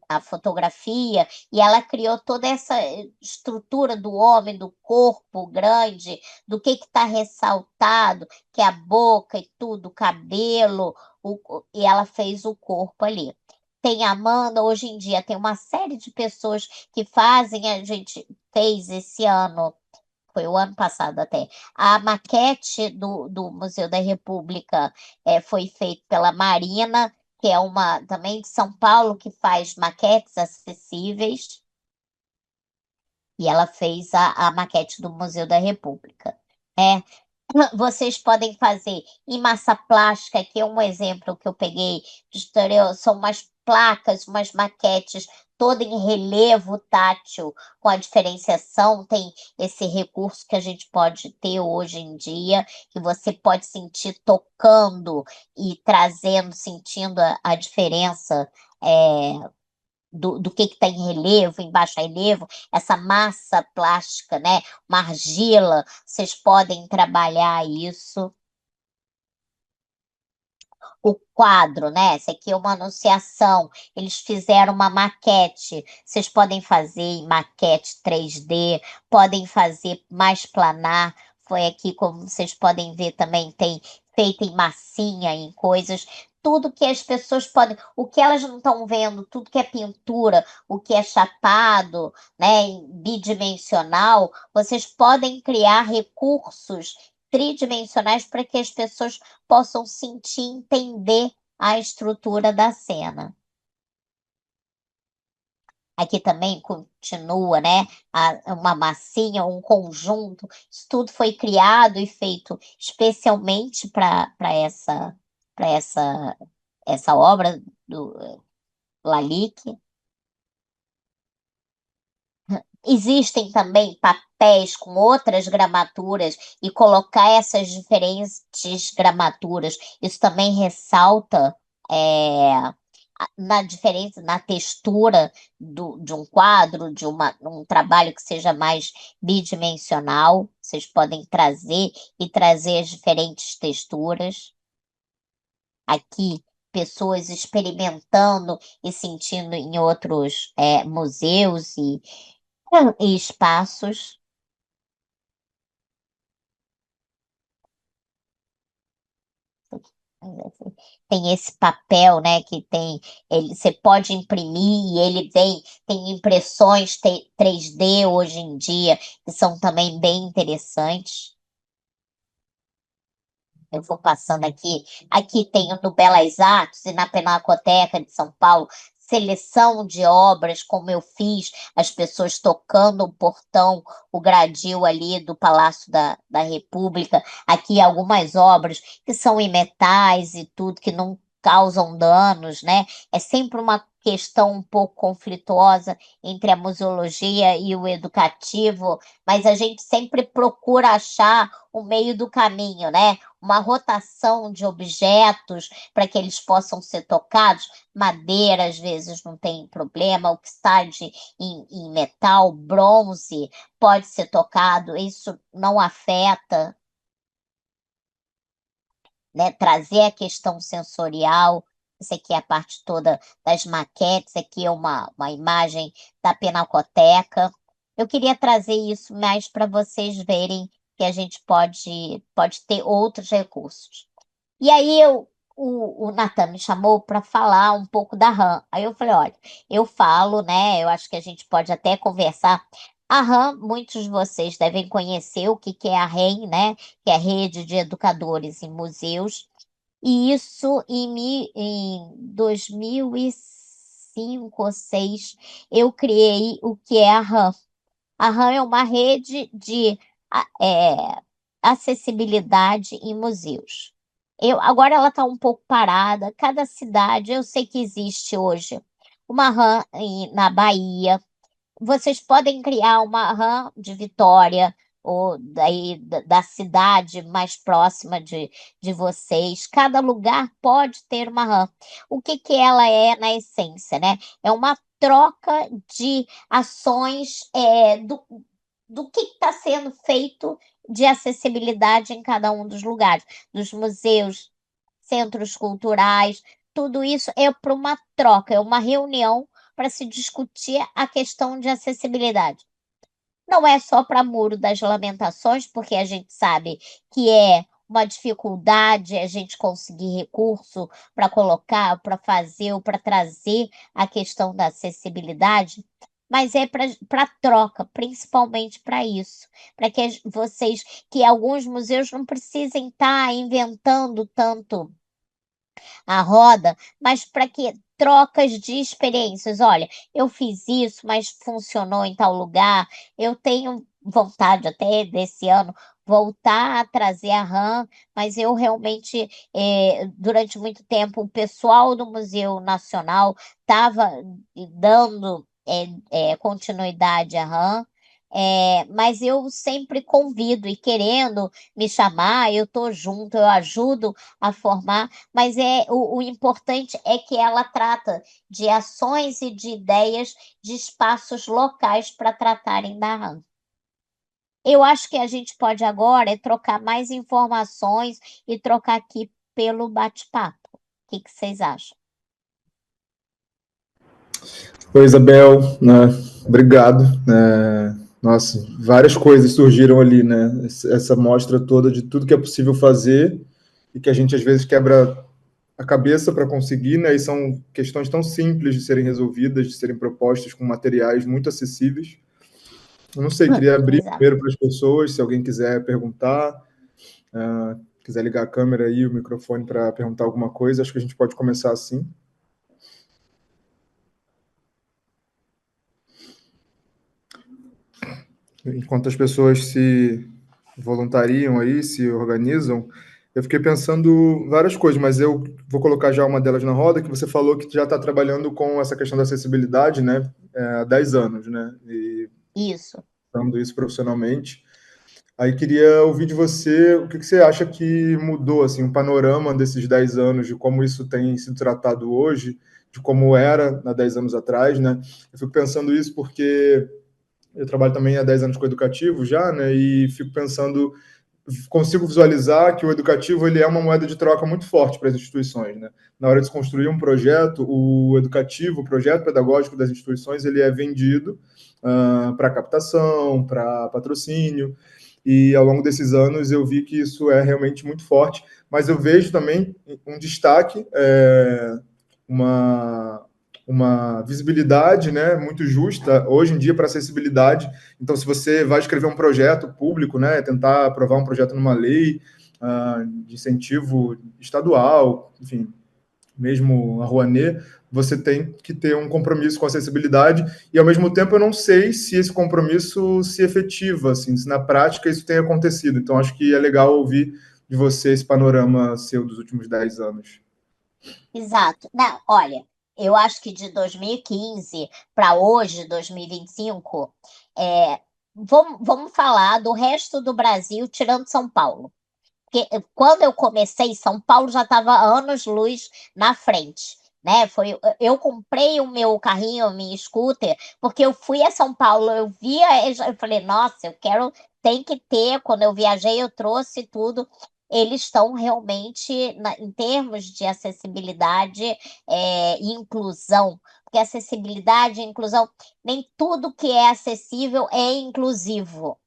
a fotografia, e ela criou toda essa estrutura do homem, do corpo grande, do que está ressaltado, que é a boca e tudo, o cabelo, e ela fez o corpo ali. Tem a Amanda, hoje em dia tem uma série de pessoas que fazem, a gente fez esse ano, foi o ano passado até, a maquete do Museu da República foi feita pela Marina, que é uma também de São Paulo, que faz maquetes acessíveis, e ela fez a maquete do Museu da República. É, vocês podem fazer em massa plástica, que é um exemplo que eu peguei, são umas placas, umas maquetes, toda em relevo tátil, com a diferenciação, tem esse recurso que a gente pode ter hoje em dia, que você pode sentir tocando e trazendo, sentindo a diferença. Do que está em relevo, em baixo relevo, essa massa plástica, né? Uma argila, vocês podem trabalhar isso. O quadro, né? Essa aqui é uma anunciação. Eles fizeram uma maquete. Vocês podem fazer em maquete 3D, podem fazer mais planar. Foi aqui, como vocês podem ver, também tem feito em massinha, em coisas. Tudo que as pessoas podem, o que elas não estão vendo, tudo que é pintura, o que é chapado, né, em bidimensional, vocês podem criar recursos tridimensionais para que as pessoas possam sentir, entender a estrutura da cena. Aqui também continua, né? Uma massinha, um conjunto. Isso tudo foi criado e feito especialmente para essa obra do Lalique. Existem também papéis com outras gramaturas e colocar essas diferentes gramaturas. Isso também ressalta na diferença, na textura de um quadro, um trabalho que seja mais bidimensional. Vocês podem trazer e trazer as diferentes texturas. Aqui, pessoas experimentando e sentindo em outros museus e espaços. Tem esse papel, né, que tem, você pode imprimir e ele tem impressões 3D hoje em dia, que são também bem interessantes. Eu vou passando aqui. Aqui tem no Belas Artes e na Pinacoteca de São Paulo, seleção de obras, como eu fiz, as pessoas tocando o portão, o gradil ali do Palácio da República. Aqui algumas obras que são em metais e tudo, que não causam danos, né? É sempre uma questão um pouco conflituosa entre a museologia e o educativo, mas a gente sempre procura achar o meio do caminho, né? Uma rotação de objetos para que eles possam ser tocados. Madeira, às vezes, não tem problema, o que está em metal, bronze, pode ser tocado, isso não afeta, né? Trazer a questão sensorial. Essa aqui é a parte toda das maquetes, aqui é uma imagem da Pinacoteca. Eu queria trazer isso mais para vocês verem que a gente pode ter outros recursos. E aí o Natan me chamou para falar um pouco da RAM. Aí eu falei, olha, eu falo, né? Eu acho que a gente pode até conversar. A RAM, muitos de vocês devem conhecer o que é a REM, né? Que é a Rede de Educadores em Museus. e isso em 2005 ou 2006, eu criei o que é a RAM. A RAM é uma rede de acessibilidade em museus. Agora ela está um pouco parada, cada cidade, eu sei que existe hoje uma RAM na Bahia, vocês podem criar uma RAM de Vitória ou daí da cidade mais próxima de vocês. Cada lugar pode ter uma RAM. O que que ela é na essência, né? É uma troca de ações do que está sendo feito de acessibilidade em cada um dos lugares, dos museus, centros culturais, tudo isso é para uma troca, é uma reunião para se discutir a questão de acessibilidade. Não é só para Muro das Lamentações, porque a gente sabe que é uma dificuldade a gente conseguir recurso para colocar, para fazer ou para trazer a questão da acessibilidade, mas é para troca, principalmente para isso, para que vocês, que alguns museus não precisem estar inventando tanto a roda, mas para que trocas de experiências. Olha, eu fiz isso, mas funcionou em tal lugar. Eu tenho vontade até desse ano voltar a trazer a RAM, mas eu realmente, durante muito tempo, o pessoal do Museu Nacional estava dando continuidade à RAM. Mas eu sempre convido e querendo me chamar, eu estou junto, eu ajudo a formar, mas o importante é que ela trata de ações e de ideias de espaços locais para tratarem da RAM. Eu acho que a gente pode agora trocar mais informações e trocar aqui pelo bate-papo. O que que vocês acham? Oi, Isabel, né? Obrigado. Nossa, várias coisas surgiram ali, né? Essa mostra toda de tudo que é possível fazer e que a gente às vezes quebra a cabeça para conseguir, né? E são questões tão simples de serem resolvidas, de serem propostas com materiais muito acessíveis. Eu não sei, queria abrir Exato. primeiro para as pessoas, se alguém quiser perguntar, quiser ligar a câmera aí, o microfone para perguntar alguma coisa, acho que a gente pode começar assim. Enquanto as pessoas se voluntariam aí, se organizam, eu fiquei pensando várias coisas, mas eu vou colocar já uma delas na roda, que você falou que já está trabalhando com essa questão da acessibilidade, né, há 10 anos, né, e Isso. falando isso profissionalmente. Aí queria ouvir de você o que você acha que mudou, assim, um panorama desses 10 anos, de como isso tem sido tratado hoje, de como era há 10 anos atrás, né? Eu fico pensando isso porque eu trabalho também há 10 anos com educativo já, né? E fico pensando, consigo visualizar que o educativo ele é uma moeda de troca muito forte para as instituições, né? Na hora de se construir um projeto, o educativo, o projeto pedagógico das instituições, ele é vendido para captação, para patrocínio, e ao longo desses anos eu vi que isso é realmente muito forte, mas eu vejo também um destaque, uma, uma visibilidade, né, muito justa hoje em dia para acessibilidade. Então, se você vai escrever um projeto público, né, tentar aprovar um projeto numa lei de incentivo estadual, enfim, mesmo a Rouanet, você tem que ter um compromisso com a acessibilidade e, ao mesmo tempo, eu não sei se esse compromisso se efetiva, assim, se na prática isso tem acontecido. Então, acho que é legal ouvir de você esse panorama seu dos últimos 10 anos. Exato. Não, olha, eu acho que de 2015 para hoje, 2025, vamos falar do resto do Brasil, tirando São Paulo. Porque quando eu comecei, São Paulo já estava anos-luz na frente. Né? Eu comprei o meu carrinho, o meu scooter, porque eu fui a São Paulo, eu via, eu falei, nossa, eu quero, tem que ter. Quando eu viajei, eu trouxe tudo. Eles estão realmente, em termos de acessibilidade e inclusão, porque acessibilidade e inclusão, nem tudo que é acessível é inclusivo.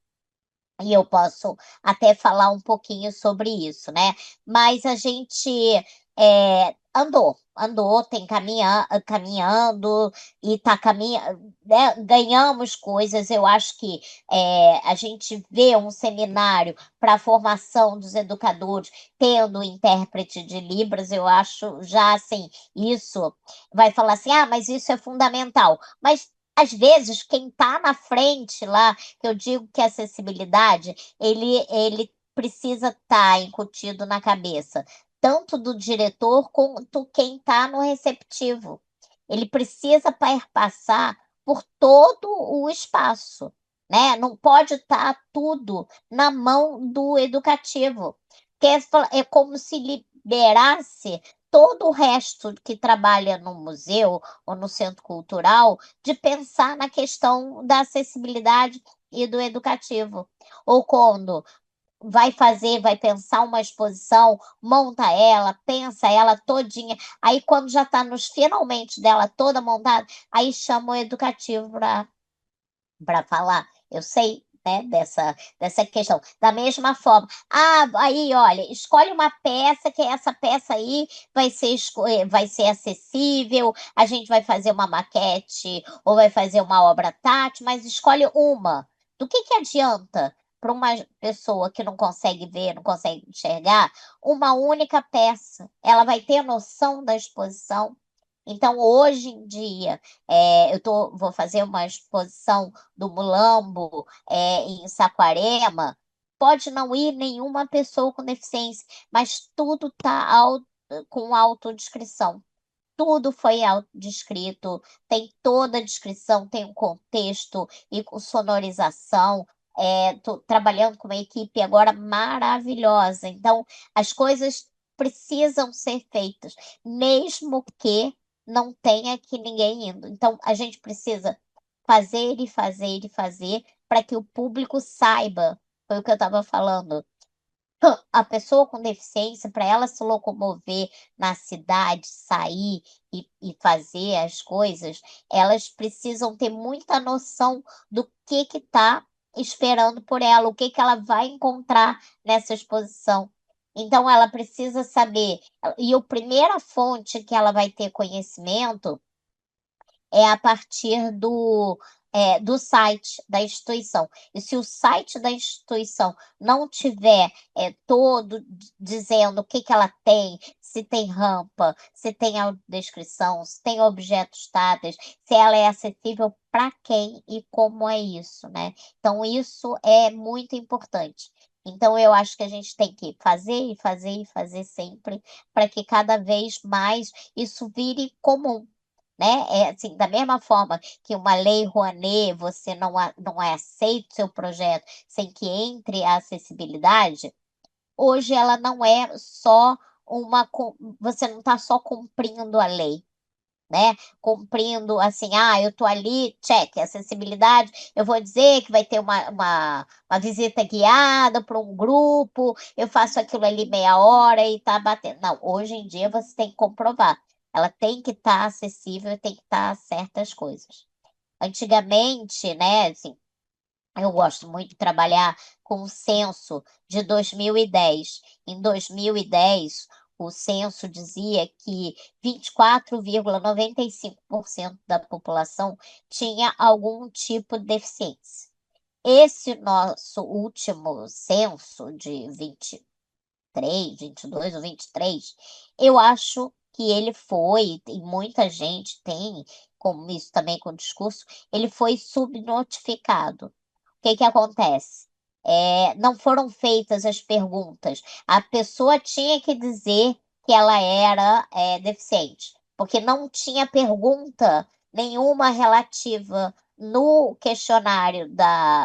E eu posso até falar um pouquinho sobre isso, né? Mas a gente andou, tem caminhando e está caminhando, né? Ganhamos coisas. Eu acho que a gente vê um seminário para a formação dos educadores tendo intérprete de Libras, eu acho já assim, isso vai falar assim, ah, mas isso é fundamental. Mas às vezes quem está na frente lá, que eu digo que a acessibilidade, ele precisa estar incutido na cabeça tanto do diretor quanto quem está no receptivo. Ele precisa perpassar por todo o espaço, né? Não pode estar tudo na mão do educativo, que é como se liberasse todo o resto que trabalha no museu ou no centro cultural de pensar na questão da acessibilidade e do educativo. Ou quando vai pensar uma exposição, monta ela, pensa ela todinha. Aí, quando já está nos finalmente dela toda montada, aí chama o educativo para falar. Eu sei, né, dessa questão. Da mesma forma, aí, olha, escolhe uma peça, que essa peça aí vai ser acessível, a gente vai fazer uma maquete ou vai fazer uma obra tátil, mas escolhe uma. Do que adianta para uma pessoa que não consegue ver, não consegue enxergar, uma única peça? Ela vai ter noção da exposição? Então, hoje em dia, vou fazer uma exposição do Mulambo, em Saquarema. Pode não ir nenhuma pessoa com deficiência, mas tudo está com autodescrição. Tudo foi autodescrito, tem toda a descrição, tem um contexto e com sonorização. Estou trabalhando com uma equipe agora maravilhosa. Então, as coisas precisam ser feitas, mesmo que não tenha aqui ninguém indo. Então, a gente precisa fazer e fazer e fazer para que o público saiba. Foi o que eu estava falando. A pessoa com deficiência, para ela se locomover na cidade, sair e fazer as coisas, elas precisam ter muita noção do que está esperando por ela, o que ela vai encontrar nessa exposição. Então, ela precisa saber, e a primeira fonte que ela vai ter conhecimento é a partir do site da instituição. E se o site da instituição não tiver todo dizendo o que ela tem, se tem rampa, se tem audiodescrição, se tem objetos táteis, se ela é acessível para quem e como é isso, né? Então, isso é muito importante. Então, eu acho que a gente tem que fazer e fazer e fazer sempre para que cada vez mais isso vire comum, né? Assim, da mesma forma que uma lei Rouanet, você não é aceito seu projeto sem que entre a acessibilidade, hoje ela não é só você não está só cumprindo a lei, né? Cumprindo assim, eu tô ali, check, acessibilidade, eu vou dizer que vai ter uma visita guiada para um grupo, eu faço aquilo ali meia hora e tá batendo. Não, hoje em dia você tem que comprovar. Ela tem que estar acessível, tem que estar certas coisas. Antigamente, né, assim, eu gosto muito de trabalhar com o censo de 2010. Em 2010, o censo dizia que 24,95% da população tinha algum tipo de deficiência. Esse nosso último censo de 23, 22 ou 23, eu acho que ele foi, e muita gente tem, como isso também com o discurso, ele foi subnotificado. O que acontece? Não foram feitas as perguntas. A pessoa tinha que dizer que ela era deficiente, porque não tinha pergunta nenhuma relativa no questionário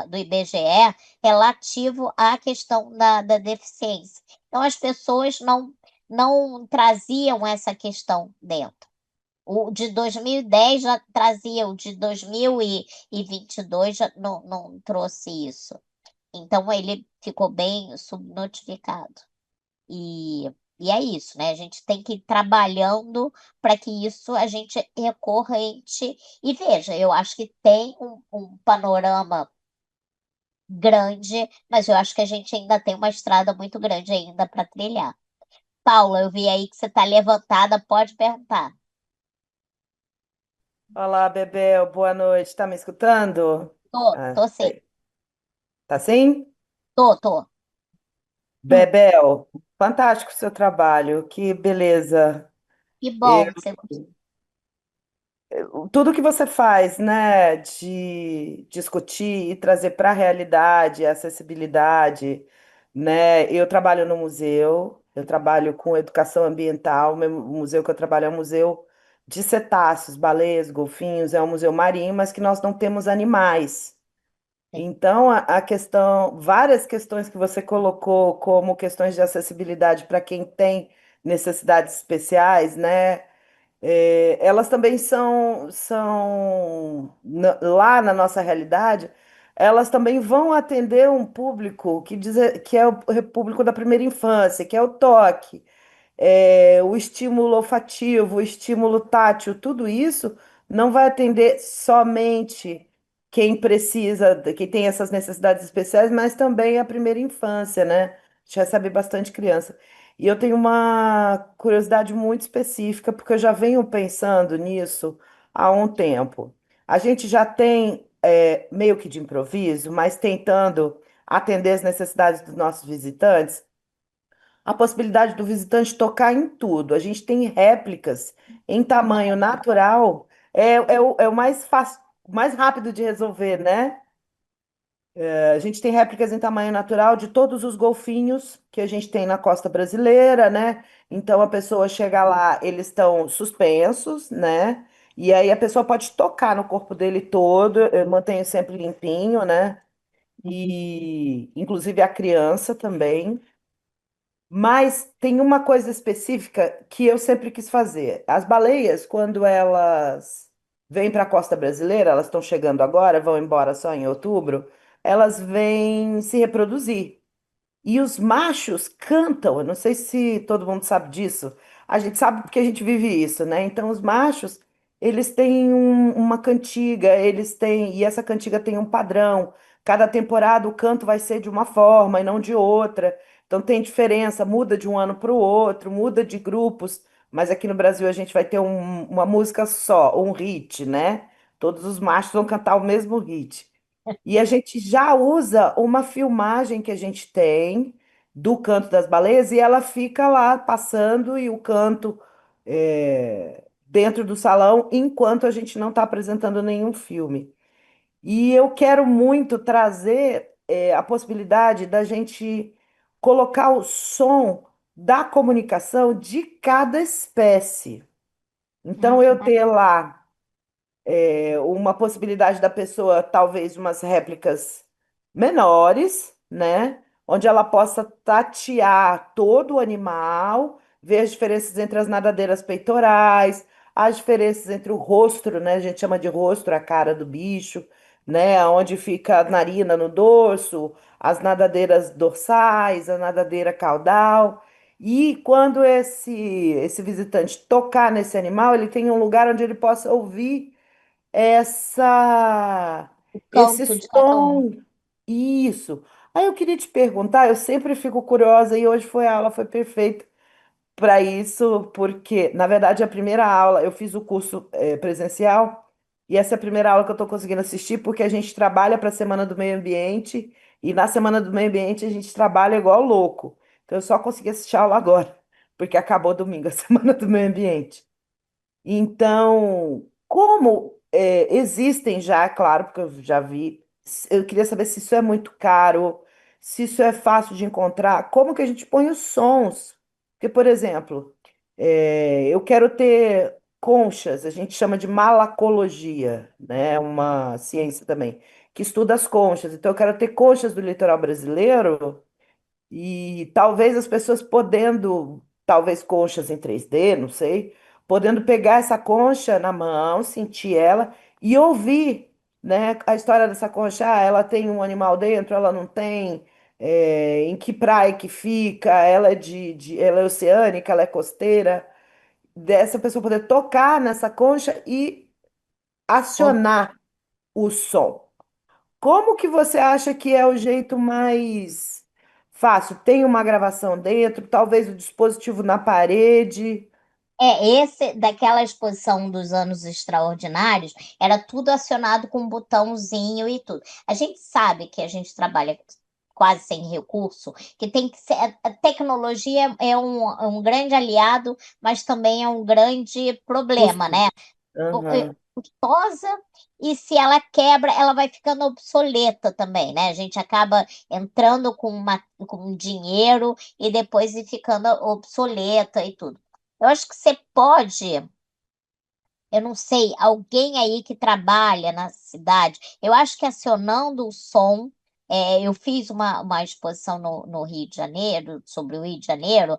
do IBGE relativo à questão da deficiência. Então, as pessoas não traziam essa questão dentro. O de 2010 já trazia, o de 2022 já não trouxe isso. Então, ele ficou bem subnotificado. E, e é isso, né? A gente tem que ir trabalhando para que isso a gente recorrente. E veja, eu acho que tem um panorama grande, mas eu acho que a gente ainda tem uma estrada muito grande ainda para trilhar. Paula, eu vi aí que você está levantada, pode perguntar. Olá, Bebel, boa noite. Tá me escutando? Ah, Tô sim, tá sim? tô. Hum, Bebel, fantástico o seu trabalho, que beleza. que Eu- bom que você gostou. Tudo que você faz, né, de discutir e trazer para a realidade, a acessibilidade, né? Eu trabalho no museu, eu trabalho com educação ambiental, o museu que eu trabalho é um museu de cetáceos, baleias, golfinhos, é um museu marinho, mas que nós não temos animais. Então, a questão, várias questões que você colocou como questões de acessibilidade para quem tem necessidades especiais, né? Elas também lá na nossa realidade, elas também vão atender um público que é o público da primeira infância, que é o toque, o estímulo olfativo, o estímulo tátil, tudo isso não vai atender somente quem precisa, quem tem essas necessidades especiais, mas também a primeira infância, né? A gente recebe bastante criança. E eu tenho uma curiosidade muito específica, porque eu já venho pensando nisso há um tempo. A gente já tem, meio que de improviso, mas tentando atender as necessidades dos nossos visitantes, a possibilidade do visitante tocar em tudo. A gente tem réplicas em tamanho natural, é o mais fácil, mais rápido de resolver, né? A gente tem réplicas em tamanho natural de todos os golfinhos que a gente tem na costa brasileira, né? Então a pessoa chega lá, eles estão suspensos, né? E aí a pessoa pode tocar no corpo dele todo, eu mantenho sempre limpinho, né? E inclusive a criança também. Mas tem uma coisa específica que eu sempre quis fazer. As baleias, quando elas vêm para a costa brasileira, elas estão chegando agora, vão embora só em outubro, elas vêm se reproduzir. E os machos cantam, eu não sei se todo mundo sabe disso. A gente sabe porque a gente vive isso, né? Então, os machos, eles têm uma cantiga, e essa cantiga tem um padrão. Cada temporada o canto vai ser de uma forma e não de outra. Então, tem diferença, muda de um ano para o outro, muda de grupos. Mas aqui no Brasil a gente vai ter uma música só, um hit, né? Todos os machos vão cantar o mesmo hit. E a gente já usa uma filmagem que a gente tem do canto das baleias e ela fica lá passando e o canto dentro do salão enquanto a gente não está apresentando nenhum filme. E eu quero muito trazer a possibilidade da gente colocar o som da comunicação de cada espécie. Então, eu ter lá uma possibilidade da pessoa, talvez umas réplicas menores, né? Onde ela possa tatear todo o animal, ver as diferenças entre as nadadeiras peitorais, as diferenças entre o rosto, né? A gente chama de rosto a cara do bicho, né? Onde fica a narina no dorso, as nadadeiras dorsais, a nadadeira caudal. E quando esse visitante tocar nesse animal, ele tem um lugar onde ele possa ouvir essa O esse canto de cada um. som. Isso. Aí eu queria te perguntar, eu sempre fico curiosa e hoje a aula foi perfeita para isso, porque na verdade a primeira aula eu fiz o curso presencial e essa é a primeira aula que eu estou conseguindo assistir porque a gente trabalha para a Semana do Meio Ambiente e na Semana do Meio Ambiente a gente trabalha igual louco. Então eu só consegui assistir a aula agora, porque acabou domingo a Semana do Meio Ambiente. Então, como existem já, claro, porque eu já vi, eu queria saber se isso é muito caro, se isso é fácil de encontrar, como que a gente põe os sons? Porque, por exemplo, eu quero ter conchas, a gente chama de malacologia, né? Uma ciência também, que estuda as conchas. Então, eu quero ter conchas do litoral brasileiro e talvez as pessoas podendo, talvez conchas em 3D, não sei, podendo pegar essa concha na mão, sentir ela e ouvir, né, a história dessa concha. Ah, ela tem um animal dentro, ela não tem, em que praia que fica, ela é ela é oceânica, ela é costeira. Dessa pessoa poder tocar nessa concha e acionar o som. Como que você acha que é o jeito mais fácil. Tem uma gravação dentro, talvez o dispositivo na parede. Esse daquela exposição dos anos extraordinários, era tudo acionado com um botãozinho e tudo. A gente sabe que a gente trabalha quase sem recurso, que tem que ser. A tecnologia é um grande aliado, mas também é um grande problema, Custo. né? Aham. Custosa, e se ela quebra, ela vai ficando obsoleta também, né? A gente acaba entrando com dinheiro e depois ir ficando obsoleta e tudo. Eu acho que você pode, eu não sei, alguém aí que trabalha na cidade, eu acho que acionando o som, eu fiz uma exposição no Rio de Janeiro, sobre o Rio de Janeiro,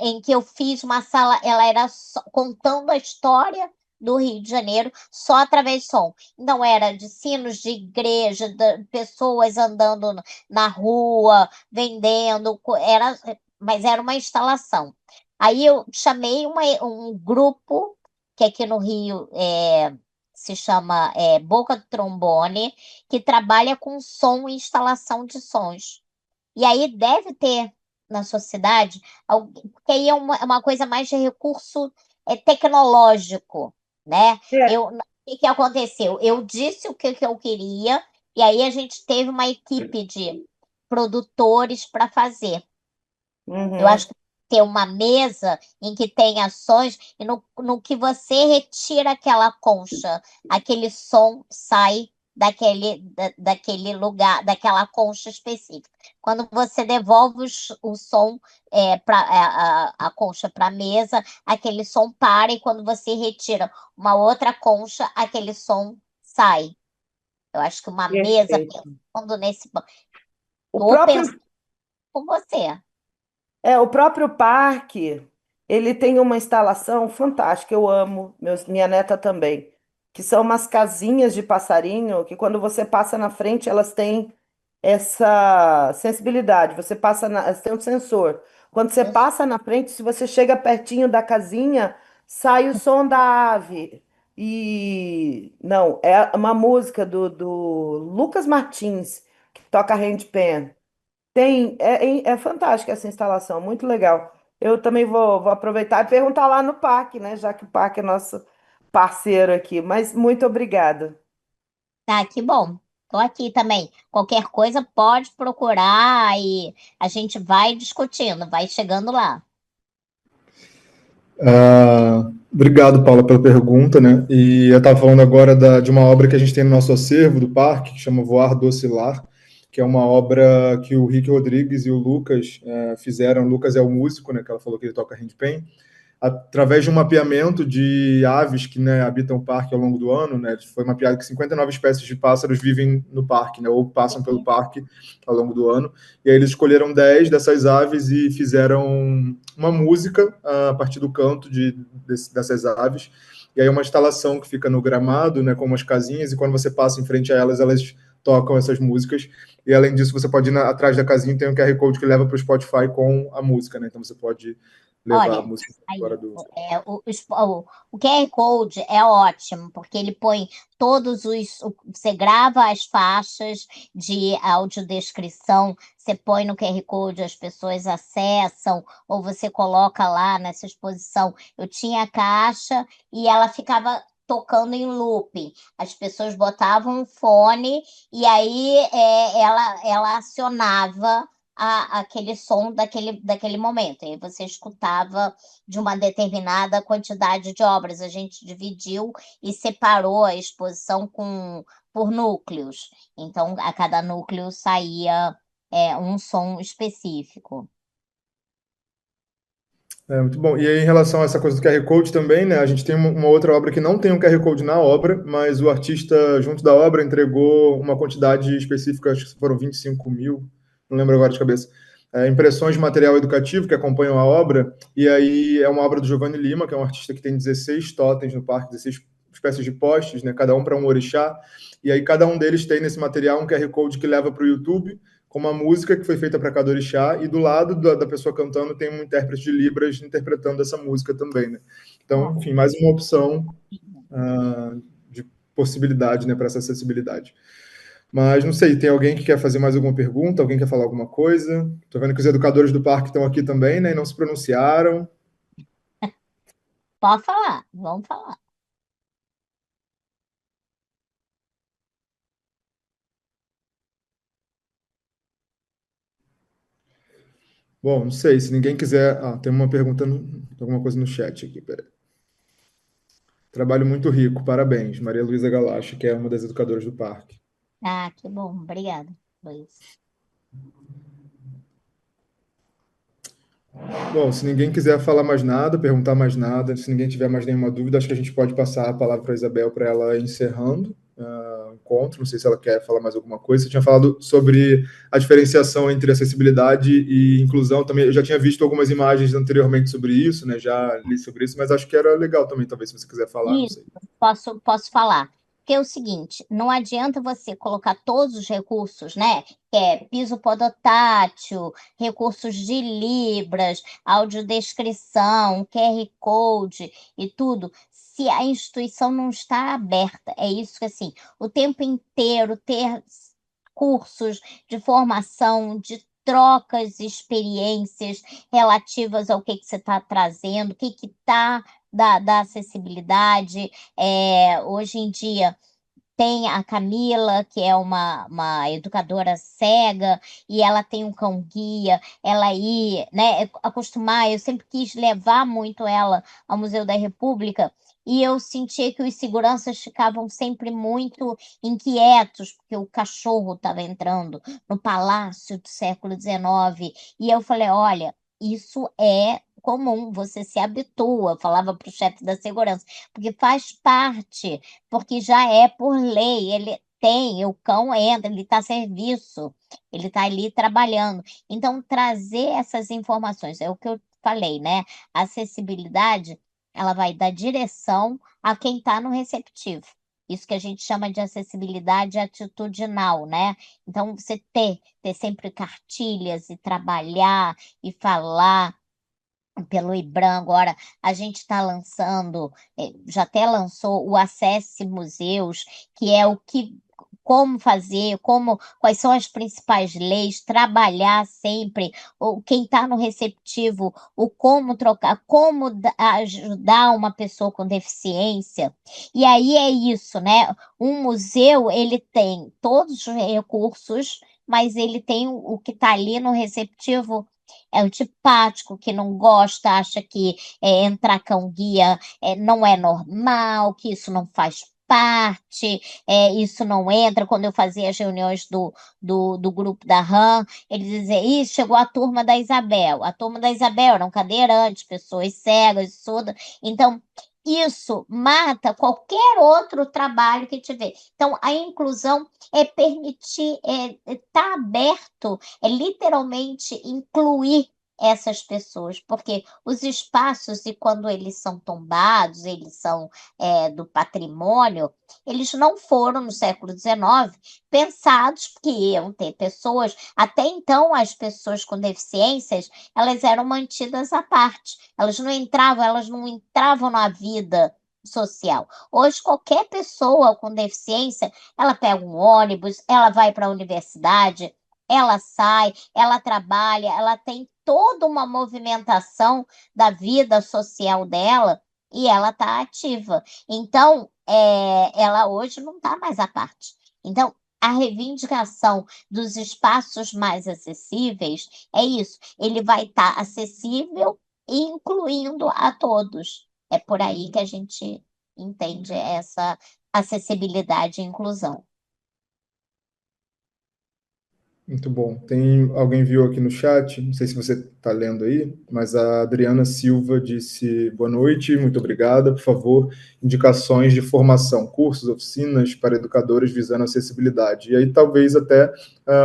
em que eu fiz uma sala, ela era contando a história do Rio de Janeiro só através de som. Não era de sinos de igreja, pessoas andando na rua, vendendo, mas era uma instalação. Aí eu chamei um grupo, que aqui no Rio se chama Boca do Trombone, que trabalha com som e instalação de sons. E aí deve ter na sociedade, porque aí é uma coisa mais de recurso tecnológico, né? É. O que que aconteceu? Eu disse o que eu queria, e aí a gente teve uma equipe de produtores para fazer. Eu Uhum. acho que ter uma mesa em que tem ações e no que você retira aquela concha, aquele som sai daquele lugar, daquela concha específica. Quando você devolve o som a concha para a mesa, aquele som para, e quando você retira uma outra concha, aquele som sai. Eu acho que uma mesa, Perfeito. pensando nesse. O Estou próprio pensando com você. o próprio parque, ele tem uma instalação fantástica, eu amo, minha neta também, que são umas casinhas de passarinho que quando você passa na frente, elas têm essa sensibilidade, você passa elas têm um sensor. Quando você passa na frente, se você chega pertinho da casinha, sai o som da ave. E não, é uma música do Lucas Martins, que toca handpan. É fantástica essa instalação, muito legal. Eu também vou aproveitar e perguntar lá no parque, né? Já que o parque é nosso parceiro aqui. Mas muito obrigada. Tá, que bom. Tô aqui também. Qualquer coisa pode procurar e a gente vai discutindo, vai chegando lá. Obrigado, Paula, pela pergunta, né? E eu estava falando agora de uma obra que a gente tem no nosso acervo do parque, que chama Voar do Oscilar, que é uma obra que o Rick Rodrigues e o Lucas fizeram. O Lucas é o músico, né? Que ela falou que ele toca handpan, através de um mapeamento de aves que, né, habitam o parque ao longo do ano, né, foi mapeado que 59 espécies de pássaros vivem no parque, né, ou passam pelo parque ao longo do ano, e aí eles escolheram 10 dessas aves e fizeram uma música a partir do canto dessas aves, e aí uma instalação que fica no gramado, né, com umas casinhas, e quando você passa em frente a elas, elas tocam essas músicas, e além disso você pode ir atrás da casinha e tem um QR Code que leva para o Spotify com a música, né, então você pode levar a Olha, música aí, fora do. o QR Code é ótimo, porque ele põe você grava as faixas de audiodescrição, você põe no QR Code, as pessoas acessam, ou você coloca lá nessa exposição. Eu tinha a caixa e ela ficava tocando em looping. As pessoas botavam um fone e aí ela acionava aquele som daquele momento. E você escutava de uma determinada quantidade de obras. A gente dividiu e separou a exposição por núcleos. Então, a cada núcleo saía um som específico. É muito bom. E aí, em relação a essa coisa do QR Code também, né? A gente tem uma outra obra que não tem um QR Code na obra, mas o artista, junto da obra, entregou uma quantidade específica, acho que foram 25 mil, não lembro agora de cabeça, impressões de material educativo que acompanham a obra. E aí é uma obra do Giovanni Lima, que é um artista que tem 16 totens no parque, 16 espécies de postes, né? Cada um para um orixá. E aí cada um deles tem nesse material um QR Code que leva para o YouTube, com uma música que foi feita para cada orixá, e do lado da pessoa cantando tem um intérprete de Libras interpretando essa música também, né? Então, enfim, mais uma opção de possibilidade, né, para essa acessibilidade. Mas não sei, tem alguém que quer fazer mais alguma pergunta? Alguém quer falar alguma coisa? Estou vendo que os educadores do parque estão aqui também, né? E não se pronunciaram. Pode falar, vamos falar. Bom, não sei, se ninguém quiser. Ah, tem uma pergunta, alguma coisa no chat aqui, peraí. Trabalho muito rico, parabéns. Maria Luísa Galache, que é uma das educadoras do parque. Ah, que bom, obrigada, Luiz. Bom, se ninguém quiser falar mais nada, perguntar mais nada, se ninguém tiver mais nenhuma dúvida, acho que a gente pode passar a palavra para a Isabel para ela ir encerrando o encontro. Não sei se ela quer falar mais alguma coisa. Você tinha falado sobre a diferenciação entre acessibilidade e inclusão também. Eu já tinha visto algumas imagens anteriormente sobre isso, né? Já li sobre isso, mas acho que era legal também, talvez, se você quiser falar, não Isso, sei. posso falar. Porque é o seguinte, não adianta você colocar todos os recursos, né? Que é piso podotátil, recursos de Libras, audiodescrição, QR Code e tudo, se a instituição não está aberta. É isso que, assim, o tempo inteiro ter cursos de formação, de trocas, experiências relativas ao que você está trazendo, o que está da acessibilidade. Hoje em dia tem a Camila, que é uma educadora cega, e ela tem um cão-guia, ela ir, né, acostumar, eu sempre quis levar muito ela ao Museu da República, e eu sentia que os seguranças ficavam sempre muito inquietos, porque o cachorro estava entrando no palácio do século XIX, e eu falei, olha, isso é comum, você se habitua, falava para o chefe da segurança, porque faz parte, porque já é por lei, ele tem, o cão entra, ele está a serviço, ele está ali trabalhando. Então, trazer essas informações, é o que eu falei, né? A acessibilidade, ela vai dar direção a quem está no receptivo. Isso que a gente chama de acessibilidade atitudinal, né? Então, você ter sempre cartilhas e trabalhar e falar pelo IBRAM. Agora, a gente está lançando, já até lançou o Acesse Museus, que é o que, como fazer, quais são as principais leis, trabalhar sempre, quem está no receptivo, o como trocar, como ajudar uma pessoa com deficiência. E aí é isso, né? Um museu, ele tem todos os recursos, mas ele tem o que está ali no receptivo é antipático, que não gosta, acha que entrar cão-guia não é normal, que isso não faz parte, isso não entra. Quando eu fazia as reuniões do grupo da RAM, eles diziam, ih, chegou a turma da Isabel. A turma da Isabel eram cadeirantes, pessoas cegas, surdas. Então, isso mata qualquer outro trabalho que tiver. Então, a inclusão é permitir, estar aberto, é literalmente incluir essas pessoas, porque os espaços, e quando eles são tombados, eles são do patrimônio, eles não foram, no século XIX, pensados que iam ter pessoas. Até então, as pessoas com deficiências, elas eram mantidas à parte, elas não entravam na vida social. Hoje, qualquer pessoa com deficiência, ela pega um ônibus, ela vai para a universidade, ela sai, ela trabalha, ela tem toda uma movimentação da vida social dela e ela está ativa. Então, ela hoje não está mais à parte. Então, a reivindicação dos espaços mais acessíveis é isso. Ele vai estar acessível e incluindo a todos. É por aí que a gente entende essa acessibilidade e inclusão. Muito bom. Tem alguém viu aqui no chat, não sei se você está lendo aí, mas a Adriana Silva disse boa noite, muito obrigada. Por favor, indicações de formação, cursos, oficinas para educadores visando acessibilidade. E aí talvez até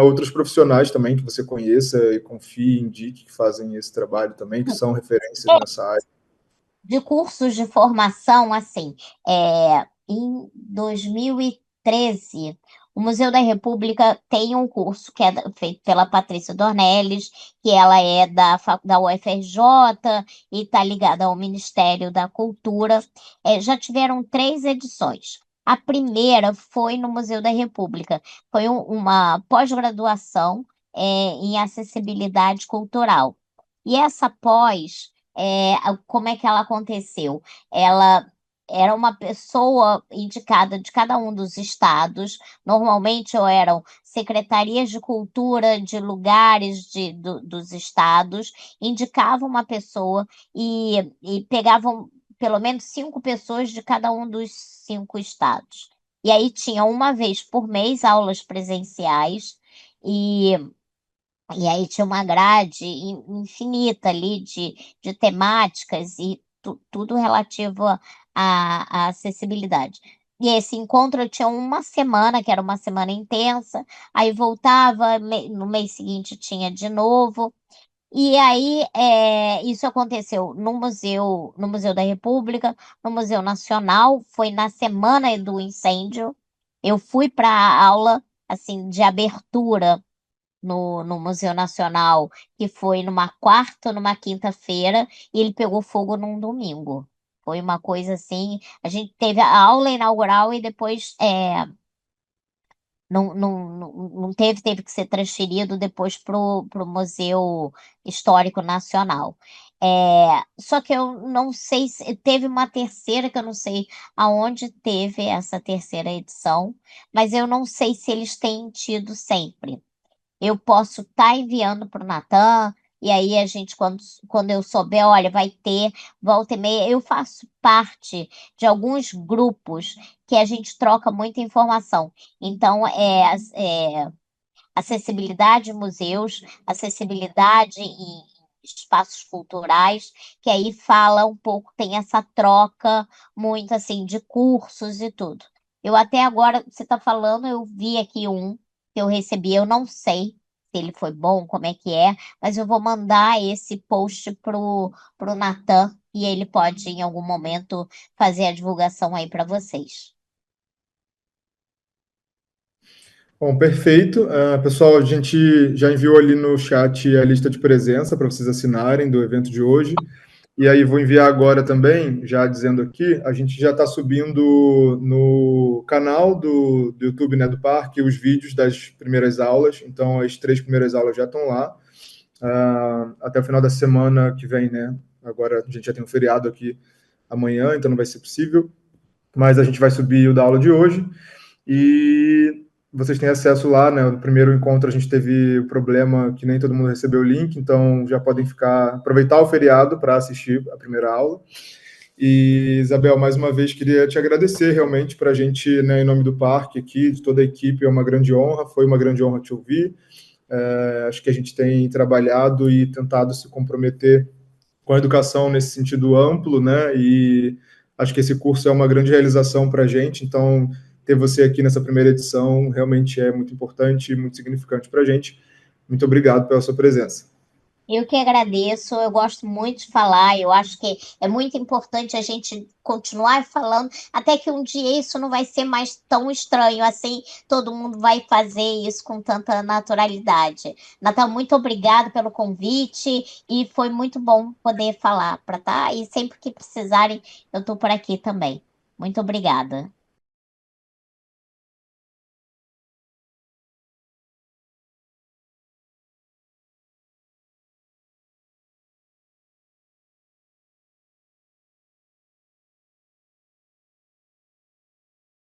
outros profissionais também que você conheça e confie, indique que fazem esse trabalho também, que são referências nessa área. De cursos de formação, assim, em 2013, o Museu da República tem um curso que é feito pela Patrícia Dornelles, que ela é da UFRJ e está ligada ao Ministério da Cultura. Já tiveram 3 edições. A primeira foi no Museu da República. Foi uma pós-graduação em acessibilidade cultural. E essa pós, como é que ela aconteceu? Ela era uma pessoa indicada de cada um dos estados, normalmente ou eram secretarias de cultura de lugares dos estados, indicavam uma pessoa e pegavam pelo menos 5 pessoas de cada um dos 5 estados. E aí tinha uma vez por mês aulas presenciais, e, e aí tinha uma grade infinita ali de temáticas e tudo relativo à acessibilidade. E esse encontro eu tinha uma semana, que era uma semana intensa, aí voltava, no mês seguinte tinha de novo. E aí, isso aconteceu no Museu da República, no Museu Nacional, foi na semana do incêndio. Eu fui para a aula, assim, de abertura no Museu Nacional, que foi numa quarta ou numa quinta-feira, e ele pegou fogo num domingo. Foi uma coisa assim, a gente teve a aula inaugural e depois não teve que ser transferido depois para o Museu Histórico Nacional. Só que eu não sei se teve uma terceira, que eu não sei aonde teve essa terceira edição, mas eu não sei se eles têm tido sempre. Eu posso estar enviando para o Natan, e aí a gente, quando eu souber, olha, vai ter, volta e meia, eu faço parte de alguns grupos que a gente troca muita informação. Então, acessibilidade em museus, acessibilidade em espaços culturais, que aí fala um pouco, tem essa troca muito assim de cursos e tudo. Eu até agora, você está falando, eu vi aqui um que eu recebi, eu não sei se ele foi bom, como é que é, mas eu vou mandar esse post pro Natan e ele pode em algum momento fazer a divulgação aí para vocês. Bom, perfeito. Pessoal, a gente já enviou ali no chat a lista de presença para vocês assinarem do evento de hoje. E aí vou enviar agora também, já dizendo aqui, a gente já está subindo no canal do YouTube, né, do Parque, os vídeos das primeiras aulas. Então, as 3 primeiras aulas já estão lá. Até o final da semana que vem, né? Agora a gente já tem um feriado aqui amanhã, então não vai ser possível. Mas a gente vai subir o da aula de hoje. E vocês têm acesso lá, né? No primeiro encontro a gente teve o problema que nem todo mundo recebeu o link, então já podem aproveitar o feriado para assistir a primeira aula. E, Isabel, mais uma vez queria te agradecer realmente para a gente, né, em nome do parque aqui, de toda a equipe, é uma grande honra, foi uma grande honra te ouvir. Acho que a gente tem trabalhado e tentado se comprometer com a educação nesse sentido amplo, né? E acho que esse curso é uma grande realização para a gente. Então, ter você aqui nessa primeira edição realmente é muito importante e muito significante para a gente. Muito obrigado pela sua presença. Eu que agradeço, eu gosto muito de falar, eu acho que é muito importante a gente continuar falando, até que um dia isso não vai ser mais tão estranho assim, todo mundo vai fazer isso com tanta naturalidade. Natal, muito obrigada pelo convite e foi muito bom poder falar, tá? E sempre que precisarem, eu estou por aqui também. Muito obrigada.